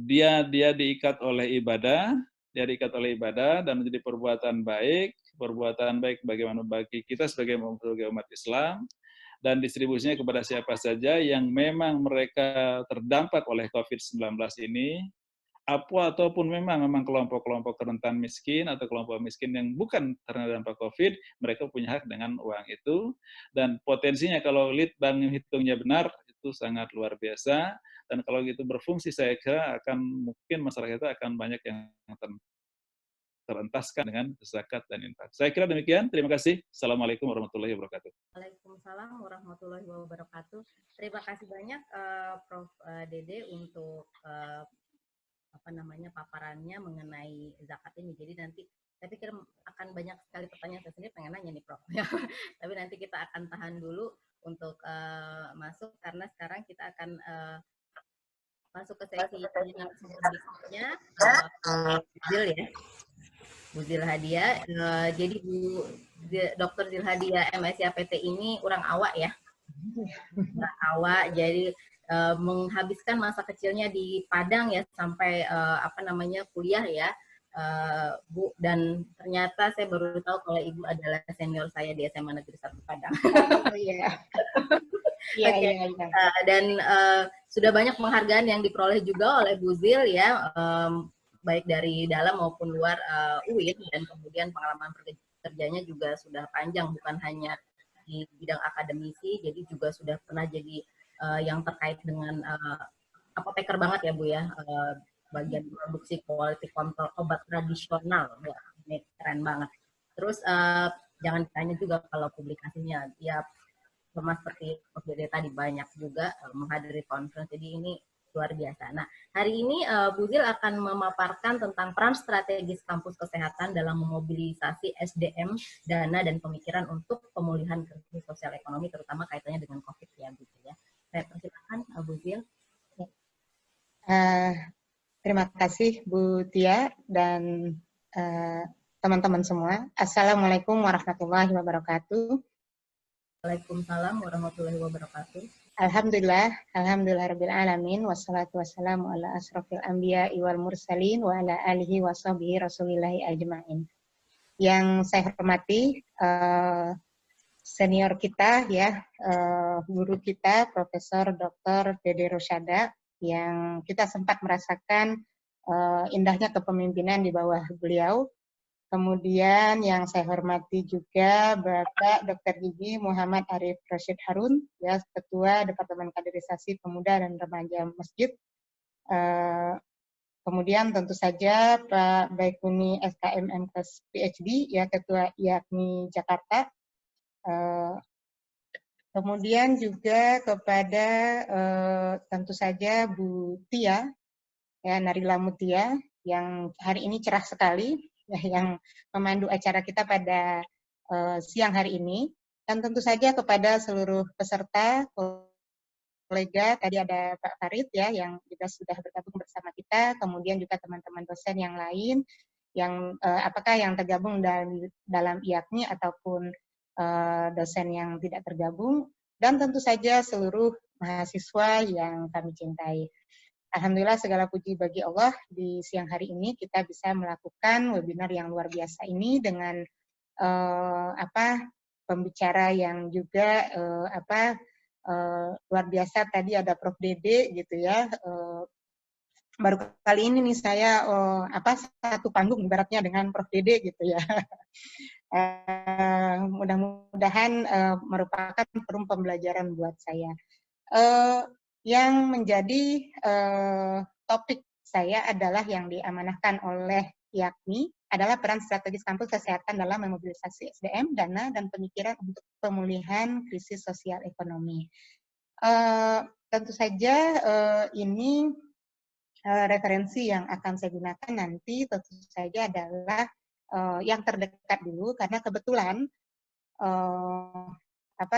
dia diikat oleh ibadah, dan menjadi perbuatan baik bagaimana bagi kita sebagai umat Islam, dan distribusinya kepada siapa saja yang memang mereka terdampak oleh COVID-19 ini, ataupun memang kelompok-kelompok rentan miskin atau kelompok miskin yang bukan terkena dampak COVID, mereka punya hak dengan uang itu, dan potensinya kalau lead bank hitungnya benar, itu sangat luar biasa, dan kalau itu berfungsi, saya kira mungkin masyarakat itu akan banyak yang terentaskan dengan zakat dan infak. Saya kira demikian, terima kasih. Assalamualaikum warahmatullahi wabarakatuh. Waalaikumsalam warahmatullahi wabarakatuh. Terima kasih banyak Prof. Dede untuk paparannya mengenai zakat ini. Jadi nanti saya pikir akan banyak sekali pertanyaan, saya sendiri pengen nanya nih Prof. Tapi nanti kita akan tahan dulu untuk masuk, karena sekarang kita akan masuk ke sesi tanya berikutnya. Bu Zilhadia. Jadi Bu Dr. Zilhadia MSc APT ini orang awak ya. Orang awak, jadi menghabiskan masa kecilnya di Padang ya, sampai kuliah ya, Bu, dan ternyata saya baru tahu kalau Ibu adalah senior saya di SMA Negeri 1 Padang. Oh iya. Iya, Oke. iya, iya. Dan sudah banyak penghargaan yang diperoleh juga oleh Bu Zil ya, baik dari dalam maupun luar UIN, dan kemudian pengalaman kerjanya juga sudah panjang, bukan hanya di bidang akademisi, jadi juga sudah pernah jadi yang terkait dengan apoteker banget ya Bu ya, bagian produksi quality control obat tradisional. Wah, ini keren banget. Terus jangan ditanya juga kalau publikasinya, ya sama seperti OJD tadi banyak juga menghadiri conference, jadi ini luar biasa. Nah, hari ini Bu Zil akan memaparkan tentang peran strategis kampus kesehatan dalam memobilisasi SDM, dana, dan pemikiran untuk pemulihan krisis sosial ekonomi, terutama kaitannya dengan COVID ya, Bu Zil ya. Saya persilakan Bu Zil. Terima kasih Bu Tia dan teman-teman semua. Assalamualaikum warahmatullahi wabarakatuh. Waalaikumsalam warahmatullahi wabarakatuh. Alhamdulillahirabbil alamin, wassalatu wassalamu ala asrofil anbiya'i wal mursalin wa ala alihi wa sahbihi rasulillahi ajma'in. Yang saya hormati senior kita ya, guru kita Profesor Dr. Dede Rosyada, yang kita sempat merasakan indahnya kepemimpinan di bawah beliau. Kemudian yang saya hormati juga Bapak Dr. Gigi Muhammad Arif Rashid Harun, ya, Ketua Departemen Kaderisasi Pemuda dan Remaja Masjid. Kemudian tentu saja Pak Baikuni SKM MKes PhD, ya, Ketua IAKMI Jakarta. Kemudian juga kepada tentu saja Bu Tia, ya, Narila Mutia, yang hari ini cerah sekali, ya, yang memandu acara kita pada siang hari ini, dan tentu saja kepada seluruh peserta, kolega, tadi ada Pak Farid ya, yang juga sudah bergabung bersama kita, kemudian juga teman-teman dosen yang lain, yang apakah yang tergabung dalam IAKMI ataupun dosen yang tidak tergabung, dan tentu saja seluruh mahasiswa yang kami cintai. Alhamdulillah segala puji bagi Allah, di siang hari ini kita bisa melakukan webinar yang luar biasa ini dengan pembicara yang juga luar biasa. Tadi ada Prof. Dede gitu ya. Baru kali ini nih saya satu panggung ibaratnya dengan Prof. Dede gitu ya. Mudah-mudahan merupakan forum pembelajaran buat saya. Yang menjadi topik saya adalah yang diamanahkan oleh IAKMI adalah peran strategis kampus kesehatan dalam memobilisasi SDM, dana, dan pemikiran untuk pemulihan krisis sosial ekonomi. Tentu saja ini referensi yang akan saya gunakan nanti tentu saja adalah yang terdekat dulu, karena kebetulan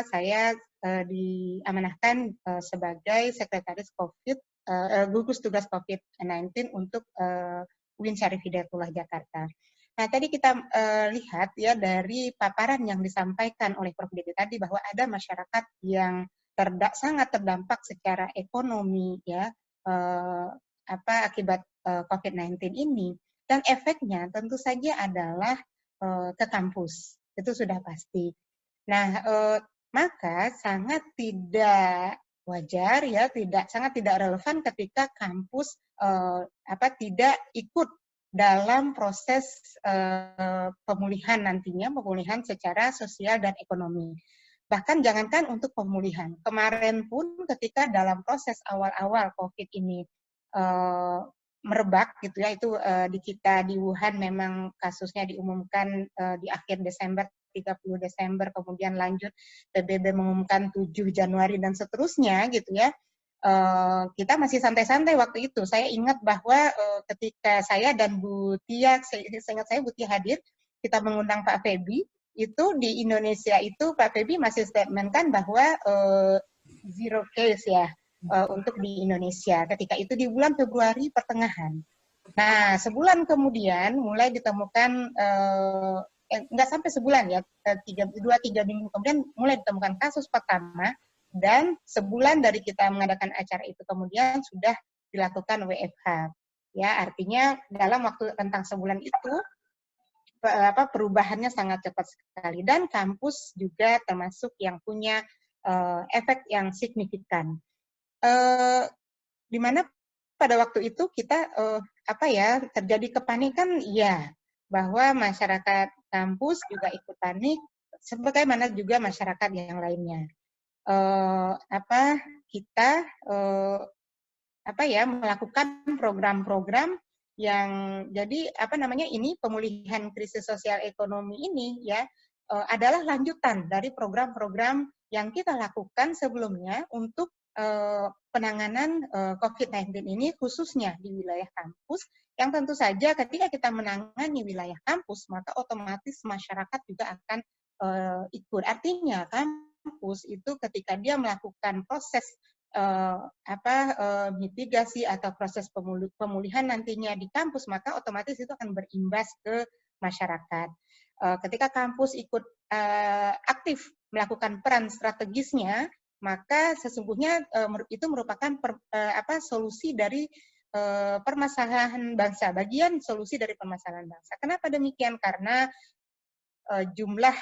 saya diamanahkan sebagai sekretaris gugus tugas COVID-19 untuk UIN Syarif Hidayatullah Jakarta. Nah, tadi kita lihat ya dari paparan yang disampaikan oleh Prof. Dede tadi bahwa ada masyarakat yang sangat terdampak secara ekonomi ya akibat COVID-19 ini, dan efeknya tentu saja adalah ke kampus, itu sudah pasti. Nah, maka sangat tidak wajar ya, sangat tidak relevan ketika kampus tidak ikut dalam proses pemulihan nantinya, pemulihan secara sosial dan ekonomi. Bahkan jangankan untuk pemulihan, kemarin pun ketika dalam proses awal-awal COVID ini merebak gitu ya, itu di kita di Wuhan memang kasusnya diumumkan di akhir Desember, 30 Desember, kemudian lanjut PBB mengumumkan 7 Januari dan seterusnya gitu ya. Kita masih santai-santai waktu itu. Saya ingat bahwa ketika saya dan Bu Tia, seingat saya Bu Tia hadir, kita mengundang Pak Febi, itu di Indonesia itu Pak Febi masih statementkan bahwa zero case ya untuk di Indonesia. Ketika itu di bulan Februari pertengahan. Nah, sebulan kemudian mulai ditemukan nggak sampai sebulan ya, 2-3 minggu kemudian mulai ditemukan kasus pertama, dan sebulan dari kita mengadakan acara itu kemudian sudah dilakukan WFH. Ya, artinya dalam waktu rentang sebulan itu perubahannya sangat cepat sekali, dan kampus juga termasuk yang punya efek yang signifikan. Di mana pada waktu itu kita terjadi kepanikan, ya, bahwa masyarakat kampus juga ikut panik, sebagaimana juga masyarakat yang lainnya. Kita melakukan program-program yang jadi ini pemulihan krisis sosial ekonomi ini ya adalah lanjutan dari program-program yang kita lakukan sebelumnya untuk penanganan COVID-19 ini khususnya di wilayah kampus, yang tentu saja ketika kita menangani wilayah kampus maka otomatis masyarakat juga akan ikut. Artinya kampus itu ketika dia melakukan proses mitigasi atau proses pemulihan nantinya di kampus, maka otomatis itu akan berimbas ke masyarakat. Ketika kampus ikut aktif melakukan peran strategisnya, maka sesungguhnya itu merupakan solusi dari permasalahan bangsa, bagian solusi dari permasalahan bangsa. Kenapa demikian? Karena jumlah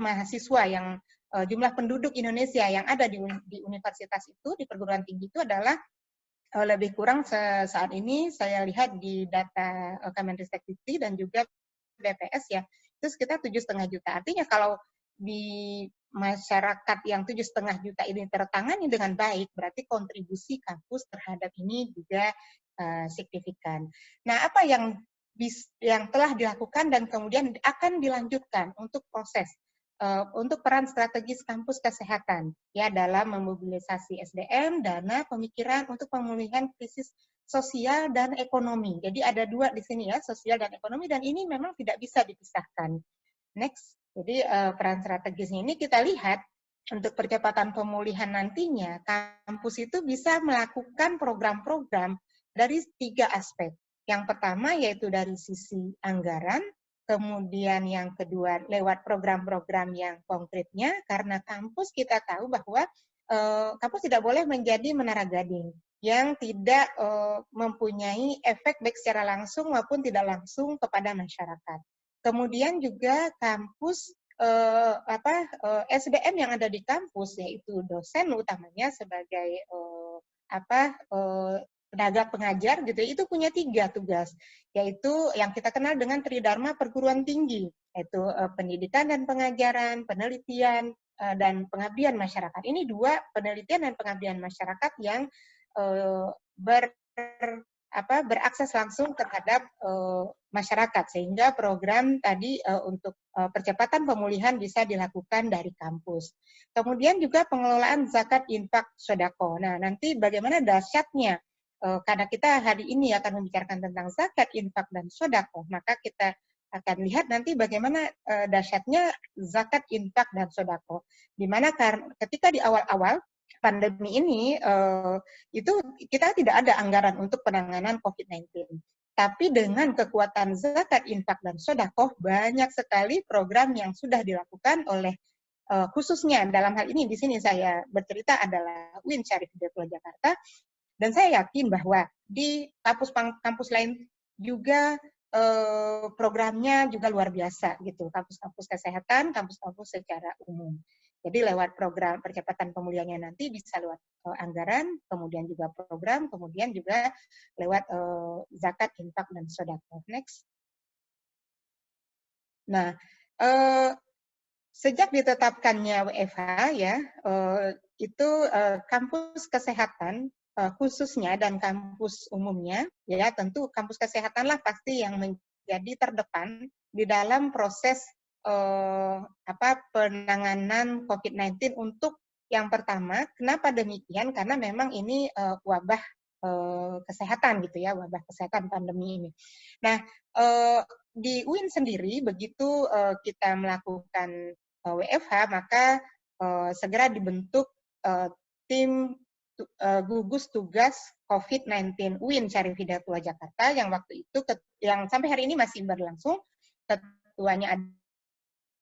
mahasiswa yang jumlah penduduk Indonesia yang ada di universitas itu, di perguruan tinggi itu adalah lebih kurang saat ini saya lihat di data Kemenristek-Dikti dan juga BPS ya, itu sekitar 7,5 juta. Artinya kalau di masyarakat yang 7,5 juta ini tertangani dengan baik, berarti kontribusi kampus terhadap ini juga signifikan. Nah, apa yang telah dilakukan dan kemudian akan dilanjutkan untuk proses untuk peran strategis kampus kesehatan ya dalam memobilisasi SDM, dana, pemikiran untuk pemulihan krisis sosial dan ekonomi. Jadi ada dua di sini ya, sosial dan ekonomi, dan ini memang tidak bisa dipisahkan. Next. Jadi peran strategis ini kita lihat untuk percepatan pemulihan nantinya, kampus itu bisa melakukan program-program dari 3 aspek. Yang pertama yaitu dari sisi anggaran, kemudian yang kedua lewat program-program yang konkretnya, karena kampus kita tahu bahwa kampus tidak boleh menjadi menara gading yang tidak mempunyai efek baik secara langsung maupun tidak langsung kepada masyarakat. Kemudian juga kampus SDM yang ada di kampus, yaitu dosen utamanya sebagai tenaga pengajar gitu, itu punya 3 tugas, yaitu yang kita kenal dengan Tridharma perguruan tinggi, yaitu pendidikan dan pengajaran, penelitian dan pengabdian masyarakat. Ini 2 penelitian dan pengabdian masyarakat yang berakses langsung terhadap masyarakat, sehingga program tadi untuk percepatan pemulihan bisa dilakukan dari kampus. Kemudian juga pengelolaan zakat, infak, sedekah. Nah, nanti bagaimana dahsyatnya karena kita hari ini akan membicarakan tentang zakat, infak, dan sedekah, maka kita akan lihat nanti bagaimana dahsyatnya zakat, infak, dan sedekah. Di mana ketika di awal-awal pandemi ini itu kita tidak ada anggaran untuk penanganan COVID-19. Tapi dengan kekuatan zakat, infak, dan sedekah, banyak sekali program yang sudah dilakukan oleh khususnya dalam hal ini di sini saya bercerita adalah UIN Syarif Hidayatullah Jakarta. Dan saya yakin bahwa di kampus-kampus lain juga programnya juga luar biasa gitu, kampus-kampus kesehatan, kampus-kampus secara umum. Jadi lewat program percepatan pemulihannya nanti bisa lewat anggaran, kemudian juga program, kemudian juga lewat zakat, infak, dan sedekah. Next. Nah, sejak ditetapkannya WFH ya, itu kampus kesehatan khususnya dan kampus umumnya, ya tentu kampus kesehatanlah pasti yang menjadi terdepan di dalam proses penanganan COVID-19 untuk yang pertama. Kenapa demikian? Karena memang ini wabah kesehatan gitu ya, wabah kesehatan pandemi ini. Nah, di UIN sendiri begitu kita melakukan WFH, maka segera dibentuk tim gugus tugas COVID-19 UIN Syarif Hidayatullah Jakarta yang waktu itu yang sampai hari ini masih berlangsung. Ketuanya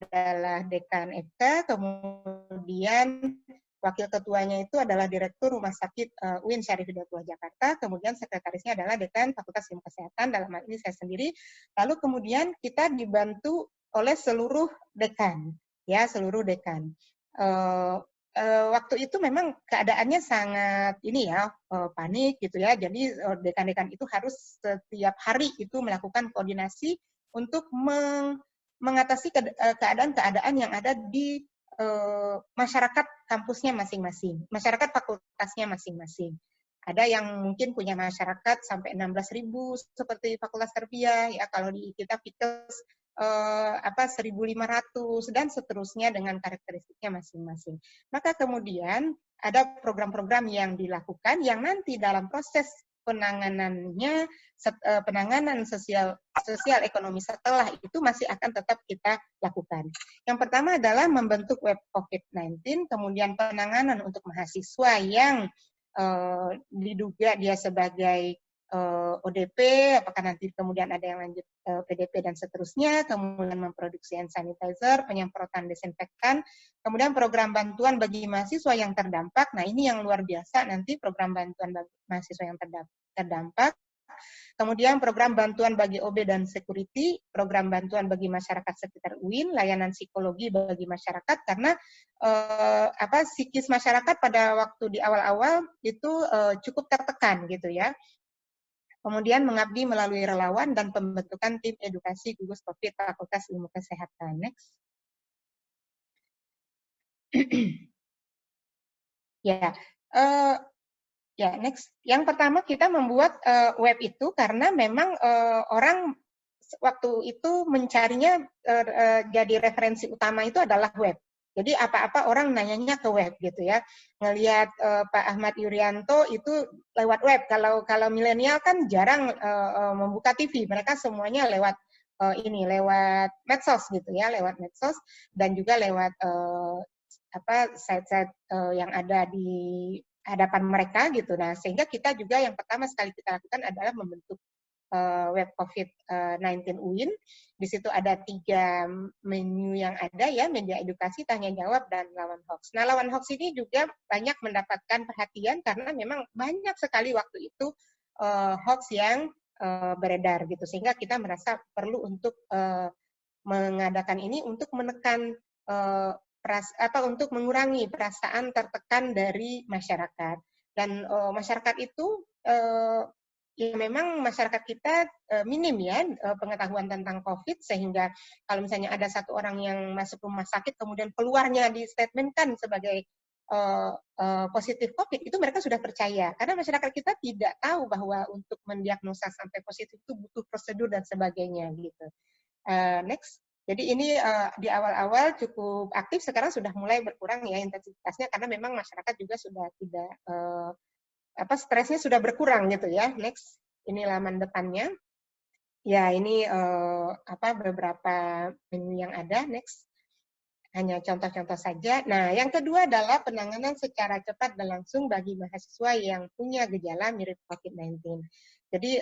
adalah Dekan FK, kemudian wakil ketuanya itu adalah Direktur Rumah Sakit UIN Syarif Hidayatullah Jakarta, kemudian sekretarisnya adalah Dekan Fakultas Ilmu Kesehatan, dalam hal ini saya sendiri. Lalu kemudian kita dibantu oleh seluruh dekan, ya seluruh dekan. waktu itu memang keadaannya sangat ini ya, panik gitu ya. Jadi dekan-dekan itu harus setiap hari itu melakukan koordinasi untuk mengatasi keadaan-keadaan yang ada di masyarakat kampusnya masing-masing, masyarakat fakultasnya masing-masing. Ada yang mungkin punya masyarakat sampai 16.000 seperti Fakultas Tarbiyah ya, kalau di kita Fikes 1.500 dan seterusnya dengan karakteristiknya masing-masing. Maka kemudian ada program-program yang dilakukan yang nanti dalam proses penanganannya, penanganan sosial ekonomi setelah itu masih akan tetap kita lakukan. Yang pertama adalah membentuk web COVID-19, kemudian penanganan untuk mahasiswa yang diduga dia sebagai ODP, apakah nanti kemudian ada yang lanjut PDP dan seterusnya, kemudian memproduksi hand sanitizer, penyemprotan desinfektan, kemudian program bantuan bagi mahasiswa yang terdampak. Nah, ini yang luar biasa nanti program bantuan bagi mahasiswa yang terdampak. Kemudian program bantuan bagi OB dan security, program bantuan bagi masyarakat sekitar UIN, layanan psikologi bagi masyarakat, karena psikis masyarakat pada waktu di awal-awal itu cukup tertekan gitu ya. Kemudian mengabdi melalui relawan dan pembentukan tim edukasi gugus COVID Fakultas Ilmu Kesehatan. Next. Ya, next. Yang pertama kita membuat web itu karena memang orang waktu itu mencarinya jadi referensi utama itu adalah web. Jadi apa-apa orang nanyanya ke web gitu ya. Ngelihat Pak Ahmad Yuryanto itu lewat web. Kalau milenial kan jarang membuka TV. Mereka semuanya lewat lewat medsos gitu ya, lewat medsos dan juga lewat site-site yang ada di hadapan mereka gitu. Nah, sehingga kita juga yang pertama sekali kita lakukan adalah membentuk web COVID-19 UIN. Di situ ada 3 menu yang ada ya, media edukasi, tanya jawab, dan lawan hoax. Nah, lawan hoax ini juga banyak mendapatkan perhatian karena memang banyak sekali waktu itu hoax yang beredar gitu. Sehingga kita merasa perlu untuk mengadakan ini untuk menekan untuk mengurangi perasaan tertekan dari masyarakat. Dan masyarakat itu ya memang masyarakat kita minim ya pengetahuan tentang COVID, sehingga kalau misalnya ada satu orang yang masuk rumah sakit kemudian keluarnya distatementkan sebagai positif COVID, itu mereka sudah percaya. Karena masyarakat kita tidak tahu bahwa untuk mendiagnosa sampai positif itu butuh prosedur dan sebagainya gitu. Next. Jadi ini di awal-awal cukup aktif, sekarang sudah mulai berkurang ya intensitasnya karena memang masyarakat juga sudah tidak stresnya sudah berkurang gitu ya. Next, ini laman depannya. Ya ini beberapa menu yang ada. Next, hanya contoh-contoh saja. Nah, yang kedua adalah penanganan secara cepat dan langsung bagi mahasiswa yang punya gejala mirip COVID-19. Jadi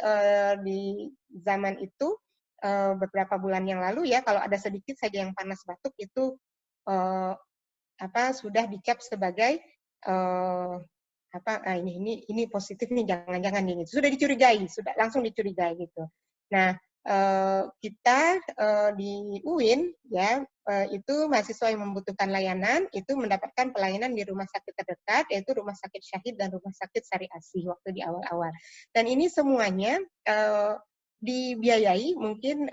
di zaman itu beberapa bulan yang lalu ya, kalau ada sedikit saja yang panas batuk itu sudah dicap sebagai ini positif nih, jangan-jangan ini sudah dicurigai, sudah langsung dicurigai gitu. Nah, kita di UIN ya itu mahasiswa yang membutuhkan layanan itu mendapatkan pelayanan di rumah sakit terdekat, yaitu Rumah Sakit Syahid dan Rumah Sakit Sari Asih waktu di awal-awal. Dan ini semuanya dibiayai, mungkin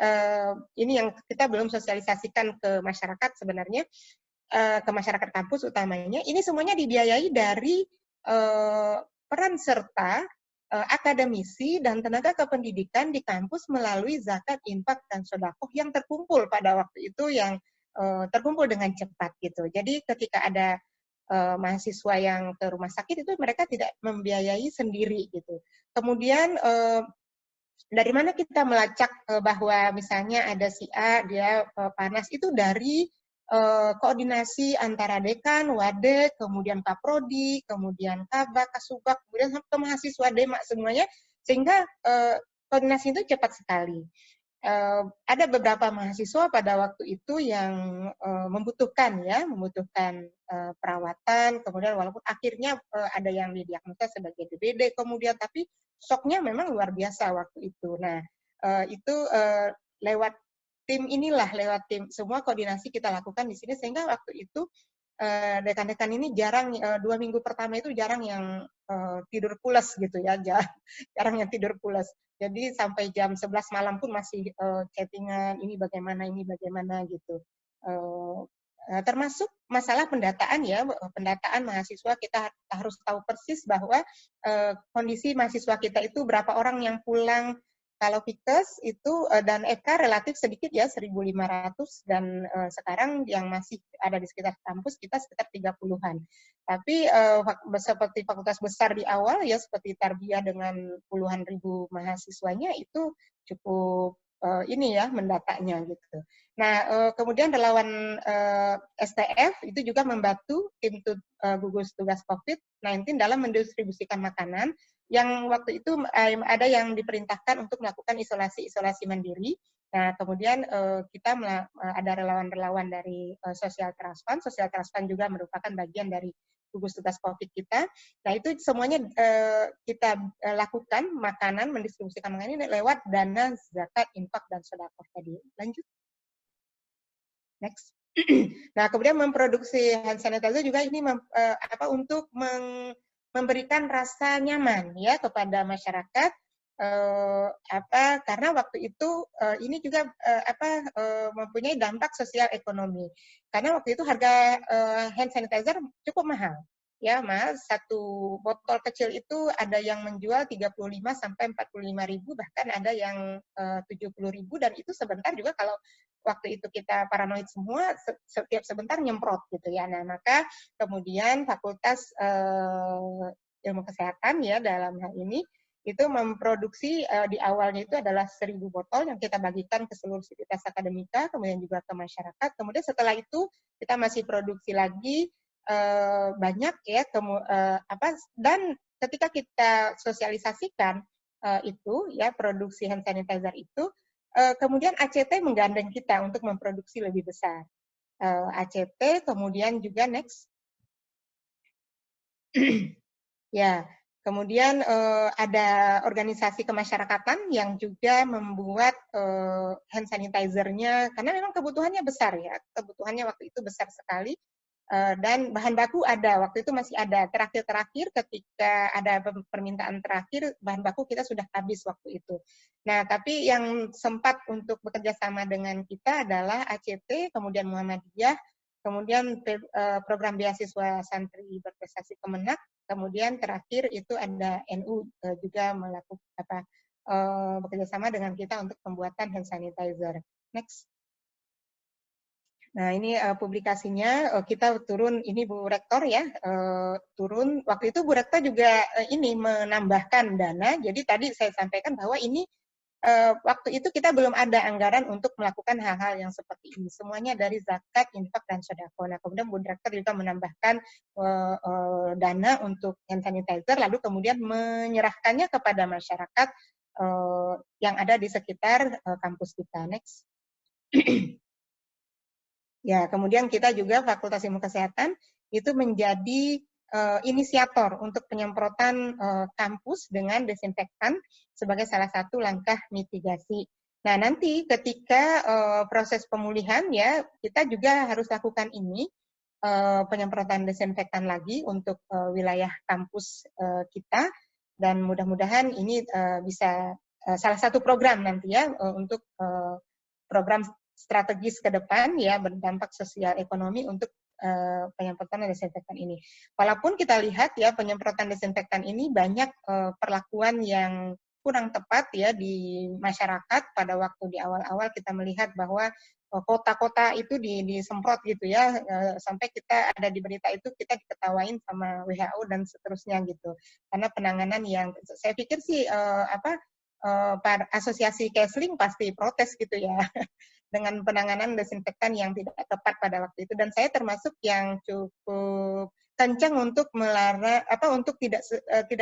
ini yang kita belum sosialisasikan ke masyarakat sebenarnya, ke masyarakat kampus utamanya, ini semuanya dibiayai dari peran serta akademisi dan tenaga kependidikan di kampus melalui zakat, infak, dan sedekah yang terkumpul pada waktu itu, yang terkumpul dengan cepat gitu. Jadi ketika ada mahasiswa yang ke rumah sakit itu mereka tidak membiayai sendiri gitu. Kemudian dari mana kita melacak bahwa misalnya ada si A, dia panas, itu dari koordinasi antara dekan, wadek, kemudian kaprodi, kemudian kabak, kasubag, kemudian ke mahasiswa demak semuanya, sehingga koordinasi itu cepat sekali. Ada beberapa mahasiswa pada waktu itu yang membutuhkan perawatan, kemudian walaupun akhirnya ada yang didiagnosa sebagai DBD kemudian, tapi shocknya memang luar biasa waktu itu. Nah, itu lewat tim semua koordinasi kita lakukan di sini, sehingga waktu itu dekan-dekan ini jarang 2 minggu pertama itu jarang yang tidur pulas gitu ya, jarang yang tidur pulas. Jadi sampai jam 11 malam pun masih chattingan ini bagaimana gitu. Termasuk masalah pendataan ya, pendataan mahasiswa kita harus tahu persis bahwa kondisi mahasiswa kita itu berapa orang yang pulang. Kalau Fikes itu dan EK relatif sedikit ya, 1.500, dan sekarang yang masih ada di sekitar kampus kita sekitar 30-an. Tapi seperti fakultas besar di awal ya, seperti Tarbiyah dengan puluhan ribu mahasiswanya itu cukup ini ya mendatanya gitu. Nah, kemudian relawan STF itu juga membantu tim gugus tugas COVID-19 dalam mendistribusikan makanan yang waktu itu ada yang diperintahkan untuk melakukan isolasi mandiri. Nah, kemudian kita ada relawan-relawan dari Sosial Trust Fund. Sosial Trust Fund juga merupakan bagian dari gugus tugas COVID kita. Nah, itu semuanya kita lakukan makanan, mendistribusikan makanan ini lewat dana zakat, infak, dan sedekah tadi. Lanjut. Next. Nah, kemudian memproduksi hand sanitizer juga ini untuk memberikan rasa nyaman ya kepada masyarakat, karena waktu itu ini juga mempunyai dampak sosial ekonomi, karena waktu itu harga hand sanitizer cukup mahal ya, Mas. Satu botol kecil itu ada yang menjual 35 sampai 45.000, bahkan ada yang 70.000, dan itu sebentar juga kalau waktu itu kita paranoid semua, setiap sebentar nyemprot gitu ya. Nah, maka kemudian Fakultas Ilmu Kesehatan ya dalam hal ini itu memproduksi di awalnya itu adalah 1.000 botol yang kita bagikan ke seluruh sivitas akademika, kemudian juga ke masyarakat. Kemudian setelah itu kita masih produksi lagi banyak ya, dan ketika kita sosialisasikan itu ya produksi hand sanitizer itu, kemudian ACT menggandeng kita untuk memproduksi lebih besar. ACT, kemudian juga next. Ya, kemudian ada organisasi kemasyarakatan yang juga membuat hand sanitizer-nya, karena memang kebutuhannya besar ya, kebutuhannya waktu itu besar sekali. Dan bahan baku ada, waktu itu masih ada. Terakhir ketika ada permintaan terakhir, bahan baku kita sudah habis waktu itu. Nah, tapi yang sempat untuk bekerja sama dengan kita adalah ACT, kemudian Muhammadiyah, kemudian program beasiswa santri berprestasi Kemenak, kemudian terakhir itu ada NU juga melakukan bekerja sama dengan kita untuk pembuatan hand sanitizer. Next. Nah, ini publikasinya, kita turun, ini Bu Rektor ya, turun, waktu itu Bu Rektor juga ini menambahkan dana, jadi tadi saya sampaikan bahwa ini, waktu itu kita belum ada anggaran untuk melakukan hal-hal yang seperti ini, semuanya dari zakat, infak, dan sedekah. Nah, kemudian Bu Rektor juga menambahkan dana untuk hand sanitizer, lalu kemudian menyerahkannya kepada masyarakat yang ada di sekitar kampus kita. Next. Ya, kemudian kita juga Fakultas Ilmu Kesehatan itu menjadi inisiator untuk penyemprotan kampus dengan desinfektan sebagai salah satu langkah mitigasi. Nah, nanti ketika proses pemulihan ya, kita juga harus lakukan ini, penyemprotan desinfektan lagi untuk wilayah kampus kita, dan mudah-mudahan ini bisa salah satu program nanti ya untuk program strategis ke depan ya, berdampak sosial ekonomi untuk penyemprotan desinfektan ini. Walaupun kita lihat ya penyemprotan desinfektan ini banyak perlakuan yang kurang tepat ya di masyarakat. Pada waktu di awal-awal kita melihat bahwa kota-kota itu disemprot gitu ya, sampai kita ada di berita itu kita diketawain sama WHO dan seterusnya gitu. Karena penanganan yang saya pikir sih asosiasi Kesling pasti protes gitu ya dengan penanganan desinfektan yang tidak tepat pada waktu itu, dan saya termasuk yang cukup kencang untuk melarang untuk tidak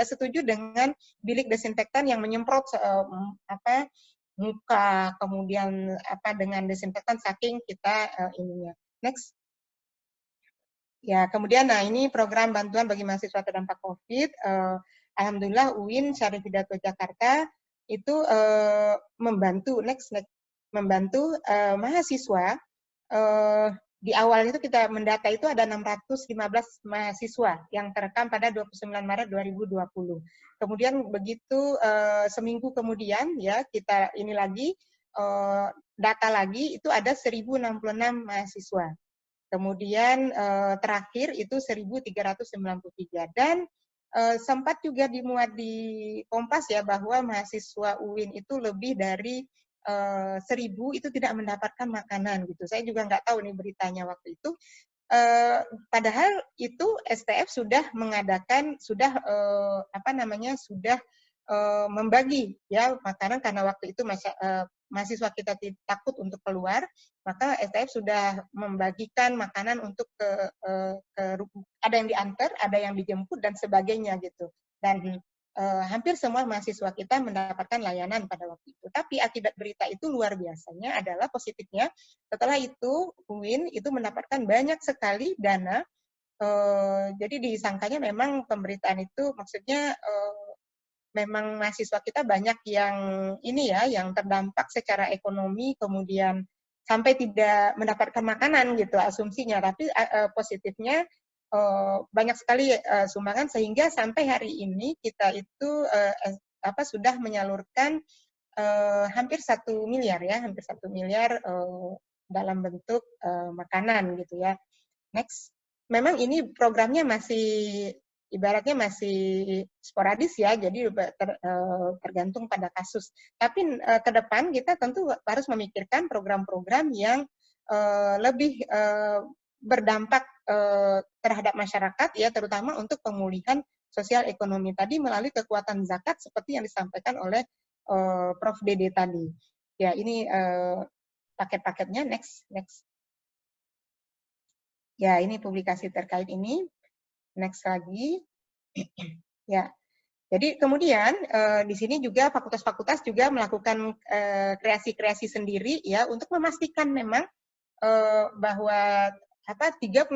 setuju dengan bilik desinfektan yang menyemprot muka kemudian dengan desinfektan saking kita ininya. Next. Ya, kemudian nah ini program bantuan bagi mahasiswa terdampak COVID. Alhamdulillah UIN Syarif Hidayatullah Jakarta itu membantu mahasiswa di awal itu kita mendata itu ada 615 mahasiswa yang terekam pada 29 Maret 2020. Kemudian begitu seminggu kemudian ya kita ini lagi data lagi itu ada 1066 mahasiswa. Kemudian terakhir itu 1393 dan sempat juga dimuat di Kompas ya bahwa mahasiswa UIN itu lebih dari 1000 itu tidak mendapatkan makanan gitu. Saya juga nggak tahu nih beritanya waktu itu. Padahal itu STF sudah mengadakan sudah membagi ya makanan karena waktu itu mahasiswa kita takut untuk keluar, maka STF sudah membagikan makanan untuk ada yang diantar, ada yang dijemput dan sebagainya gitu. Dan hampir semua mahasiswa kita mendapatkan layanan pada waktu itu. Tapi akibat berita itu luar biasanya adalah positifnya setelah itu UIN itu mendapatkan banyak sekali dana. Jadi disangkanya memang pemberitaan itu maksudnya memang mahasiswa kita banyak yang ini ya, yang terdampak secara ekonomi, kemudian sampai tidak mendapatkan makanan gitu asumsinya. Tapi positifnya banyak sekali sumbangan sehingga sampai hari ini kita itu sudah menyalurkan hampir 1 miliar ya, hampir 1 miliar dalam bentuk makanan gitu ya. Next. Memang ini programnya masih ibaratnya masih sporadis ya, jadi tergantung pada kasus. Tapi ke depan kita tentu harus memikirkan program-program yang lebih berdampak terhadap masyarakat ya, terutama untuk pemulihan sosial ekonomi tadi melalui kekuatan zakat seperti yang disampaikan oleh Prof. Dede tadi. Ya, ini paket-paketnya next. Ya, ini publikasi terkait ini. Next lagi. Ya. Jadi kemudian di sini juga fakultas-fakultas juga melakukan kreasi-kreasi sendiri ya untuk memastikan memang bahwa 33.000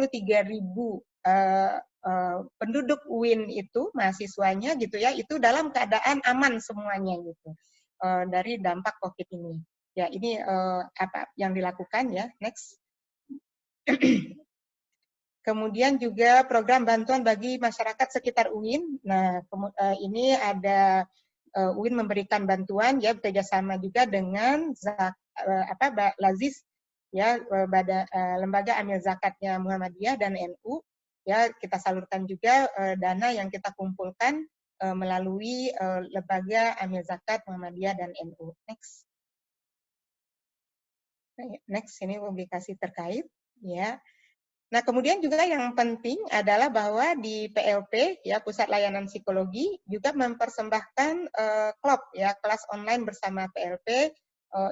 penduduk UIN itu mahasiswanya gitu ya itu dalam keadaan aman semuanya gitu dari dampak COVID ini. Ya, ini apa yang dilakukan ya. Next. Kemudian juga program bantuan bagi masyarakat sekitar UIN. Nah, ini ada UIN memberikan bantuan ya bekerjasama juga dengan Lazis ya lembaga amil zakatnya Muhammadiyah dan NU ya kita salurkan juga dana yang kita kumpulkan melalui lembaga amil zakat Muhammadiyah dan NU. Next ini publikasi terkait ya. Nah, kemudian juga yang penting adalah bahwa di PLP, ya Pusat Layanan Psikologi, juga mempersembahkan klub, ya kelas online bersama PLP.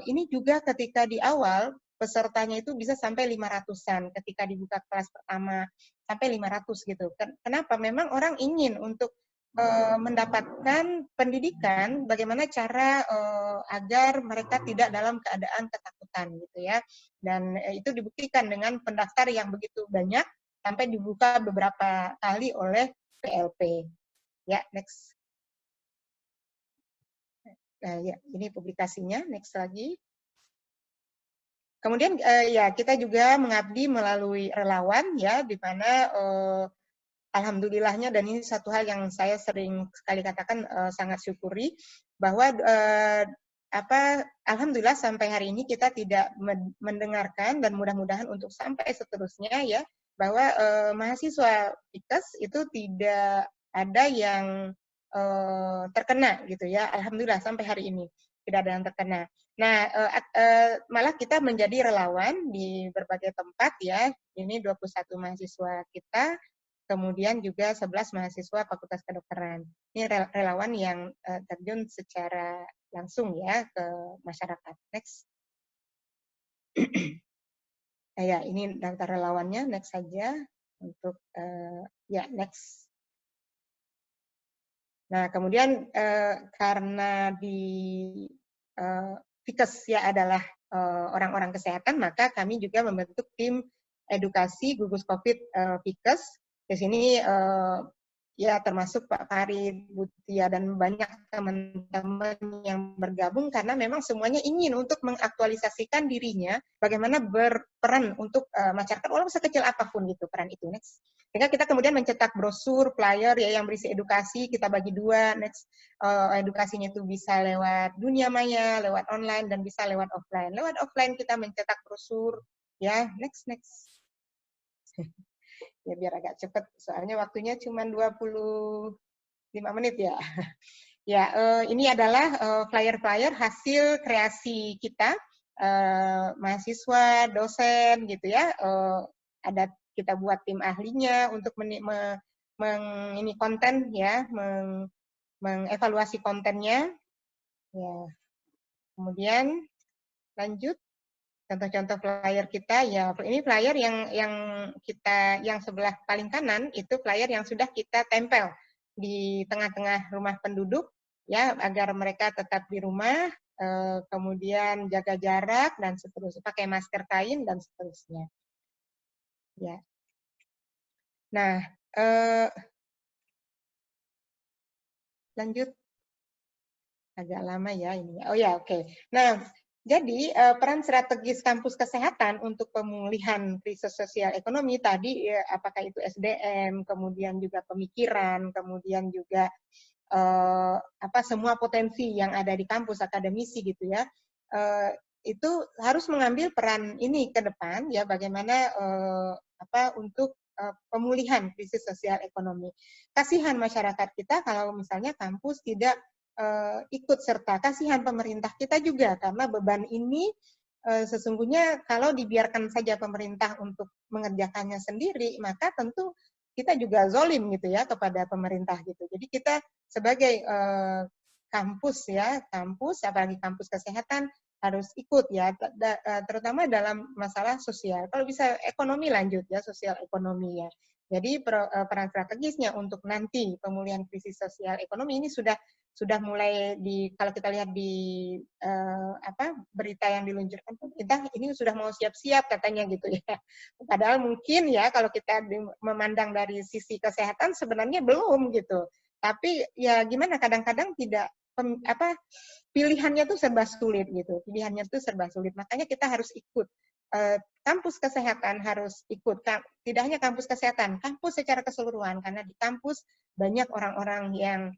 Ini juga ketika di awal, pesertanya itu bisa sampai 500-an ketika dibuka kelas pertama, sampai 500 gitu. Kenapa? Memang orang ingin untuk mendapatkan pendidikan, bagaimana cara agar mereka tidak dalam keadaan ketakutan gitu ya. Dan itu dibuktikan dengan pendaftar yang begitu banyak sampai dibuka beberapa kali oleh PLP. Ya, next. Nah, ya, ini publikasinya. Next lagi. Kemudian ya kita juga mengabdi melalui relawan ya, di mana alhamdulillahnya, dan ini satu hal yang saya sering sekali katakan sangat syukuri, bahwa alhamdulillah sampai hari ini kita tidak mendengarkan dan mudah-mudahan untuk sampai seterusnya ya, bahwa mahasiswa PIKES itu tidak ada yang terkena gitu ya, alhamdulillah sampai hari ini tidak ada yang terkena. Nah, malah kita menjadi relawan di berbagai tempat ya, ini 21 mahasiswa kita, kemudian juga 11 mahasiswa Fakultas Kedokteran. Ini relawan yang terjun secara langsung ya ke masyarakat. Next. Ya, ini daftar relawannya. Next saja untuk ya next. Nah, kemudian karena di PIKES ya adalah orang-orang kesehatan, maka kami juga membentuk tim edukasi gugus COVID PIKES. Di sini ya termasuk Pak Farid, Bu Tia, dan banyak teman-teman yang bergabung karena memang semuanya ingin untuk mengaktualisasikan dirinya bagaimana berperan untuk masyarakat walaupun sekecil apapun gitu peran itu. Next. Sehingga kita kemudian mencetak brosur, flyer ya yang berisi edukasi, kita bagi dua. Next, edukasinya itu bisa lewat dunia maya, lewat online, dan bisa lewat offline. Lewat offline kita mencetak brosur, ya. Next. Ya biar agak cepat, soalnya waktunya cuma 25 menit ya. Ya, ini adalah flyer-flyer hasil kreasi kita, mahasiswa, dosen gitu ya. Ada kita buat tim ahlinya untuk ini konten ya, mengevaluasi kontennya. Ya. Kemudian lanjut. Contoh-contoh flyer kita ya, ini flyer yang sebelah paling kanan itu flyer yang sudah kita tempel di tengah-tengah rumah penduduk ya agar mereka tetap di rumah, kemudian jaga jarak dan seterusnya, pakai masker kain dan seterusnya. Ya. Nah, lanjut. Agak lama ya ini. Oh ya, oke. Nah, jadi peran strategis kampus kesehatan untuk pemulihan krisis sosial ekonomi tadi apakah itu SDM, kemudian juga pemikiran, kemudian juga semua potensi yang ada di kampus akademisi gitu ya. Itu harus mengambil peran ini ke depan ya bagaimana untuk pemulihan krisis sosial ekonomi. Kasihan masyarakat kita kalau misalnya kampus tidak ikut serta, kasihan pemerintah kita juga karena beban ini sesungguhnya kalau dibiarkan saja pemerintah untuk mengerjakannya sendiri maka tentu kita juga zolim gitu ya kepada pemerintah gitu. Jadi kita sebagai kampus ya, kampus apalagi kampus kesehatan harus ikut ya, terutama dalam masalah sosial. Kalau bisa ekonomi lanjut ya, sosial ekonomi ya. Jadi peran strategisnya untuk nanti pemulihan krisis sosial ekonomi ini sudah mulai kalau kita lihat di berita yang diluncurkan pemerintah ini sudah mau siap-siap katanya gitu ya. Padahal mungkin ya kalau kita memandang dari sisi kesehatan sebenarnya belum gitu. Tapi ya gimana kadang-kadang tidak pilihannya tuh serba sulit gitu. Pilihannya tuh serba sulit. Makanya kita harus ikut. Kampus kesehatan harus ikut. Tidak hanya kampus kesehatan, kampus secara keseluruhan karena di kampus banyak orang-orang yang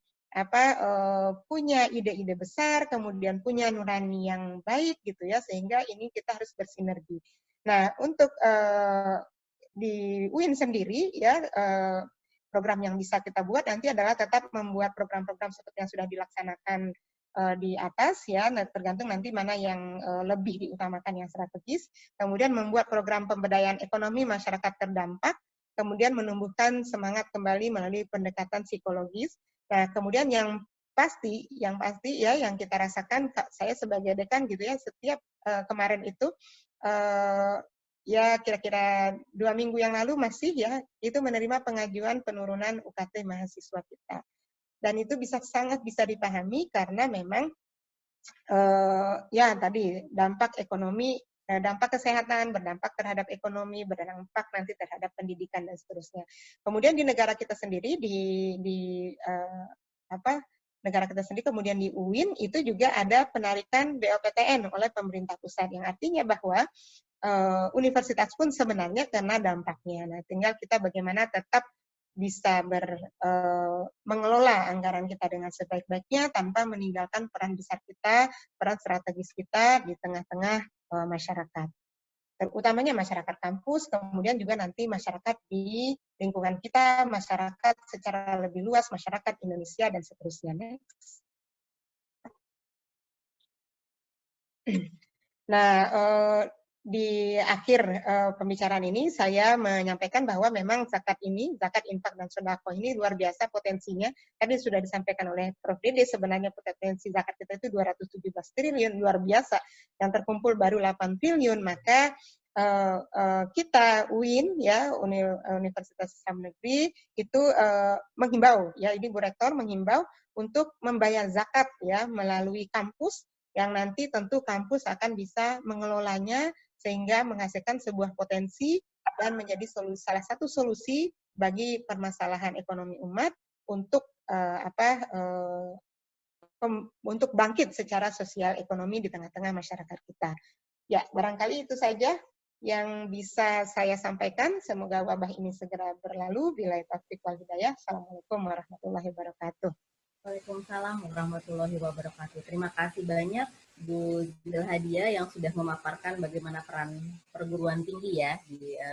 punya ide-ide besar, kemudian punya nurani yang baik gitu ya, sehingga ini kita harus bersinergi. Nah, untuk di UIN sendiri ya program yang bisa kita buat nanti adalah tetap membuat program-program seperti yang sudah dilaksanakan di atas ya, tergantung nanti mana yang lebih diutamakan yang strategis. Kemudian membuat program pemberdayaan ekonomi masyarakat terdampak, kemudian menumbuhkan semangat kembali melalui pendekatan psikologis. Nah, kemudian yang pasti ya yang kita rasakan saya sebagai dekan gitu ya setiap kemarin itu ya kira-kira 2 minggu yang lalu masih ya itu menerima pengajuan penurunan UKT mahasiswa kita. Dan itu sangat bisa dipahami karena memang ya tadi dampak ekonomi, dampak kesehatan, berdampak terhadap ekonomi, berdampak nanti terhadap pendidikan dan seterusnya. Kemudian di negara kita sendiri negara kita sendiri kemudian di UIN itu juga ada penarikan BOPTN oleh pemerintah pusat yang artinya bahwa universitas pun sebenarnya kena dampaknya. Nah, tinggal kita bagaimana tetap bisa mengelola anggaran kita dengan sebaik-baiknya tanpa meninggalkan peran besar kita, peran strategis kita di tengah-tengah masyarakat. Terutamanya masyarakat kampus, kemudian juga nanti masyarakat di lingkungan kita, masyarakat secara lebih luas, masyarakat Indonesia, dan seterusnya. Nah, di akhir pembicaraan ini saya menyampaikan bahwa memang zakat ini, zakat infak dan sedekah ini luar biasa potensinya. Tadi sudah disampaikan oleh Prof. Dede, sebenarnya potensi zakat kita itu 217 triliun, luar biasa. Yang terkumpul baru 8 triliun, maka kita UIN ya Universitas Islam Negeri itu menghimbau ya, ini Bu Rektor menghimbau untuk membayar zakat ya melalui kampus yang nanti tentu kampus akan bisa mengelolanya sehingga menghasilkan sebuah potensi dan menjadi salah satu solusi bagi permasalahan ekonomi umat untuk untuk bangkit secara sosial ekonomi di tengah-tengah masyarakat kita. Ya, barangkali itu saja yang bisa saya sampaikan. Semoga wabah ini segera berlalu. Billahi taufiq wal hidayah. Assalamualaikum warahmatullahi wabarakatuh. Waalaikumsalam warahmatullahi wabarakatuh. Terima kasih banyak Bu Zilhadia yang sudah memaparkan bagaimana peran perguruan tinggi ya,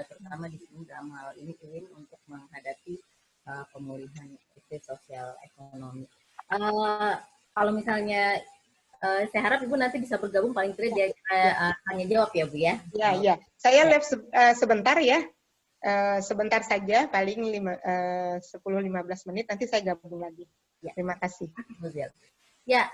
terutama di sini dalam hal ini UIN untuk menghadapi pemulihan krisis sosial ekonomi. Kalau misalnya saya harap Ibu nanti bisa bergabung paling tidak dia tanya jawab ya Bu ya. Ya. Saya live sebentar ya. Sebentar saja, paling 10-15 menit, nanti saya gabung lagi. Ya. Terima kasih. Ya,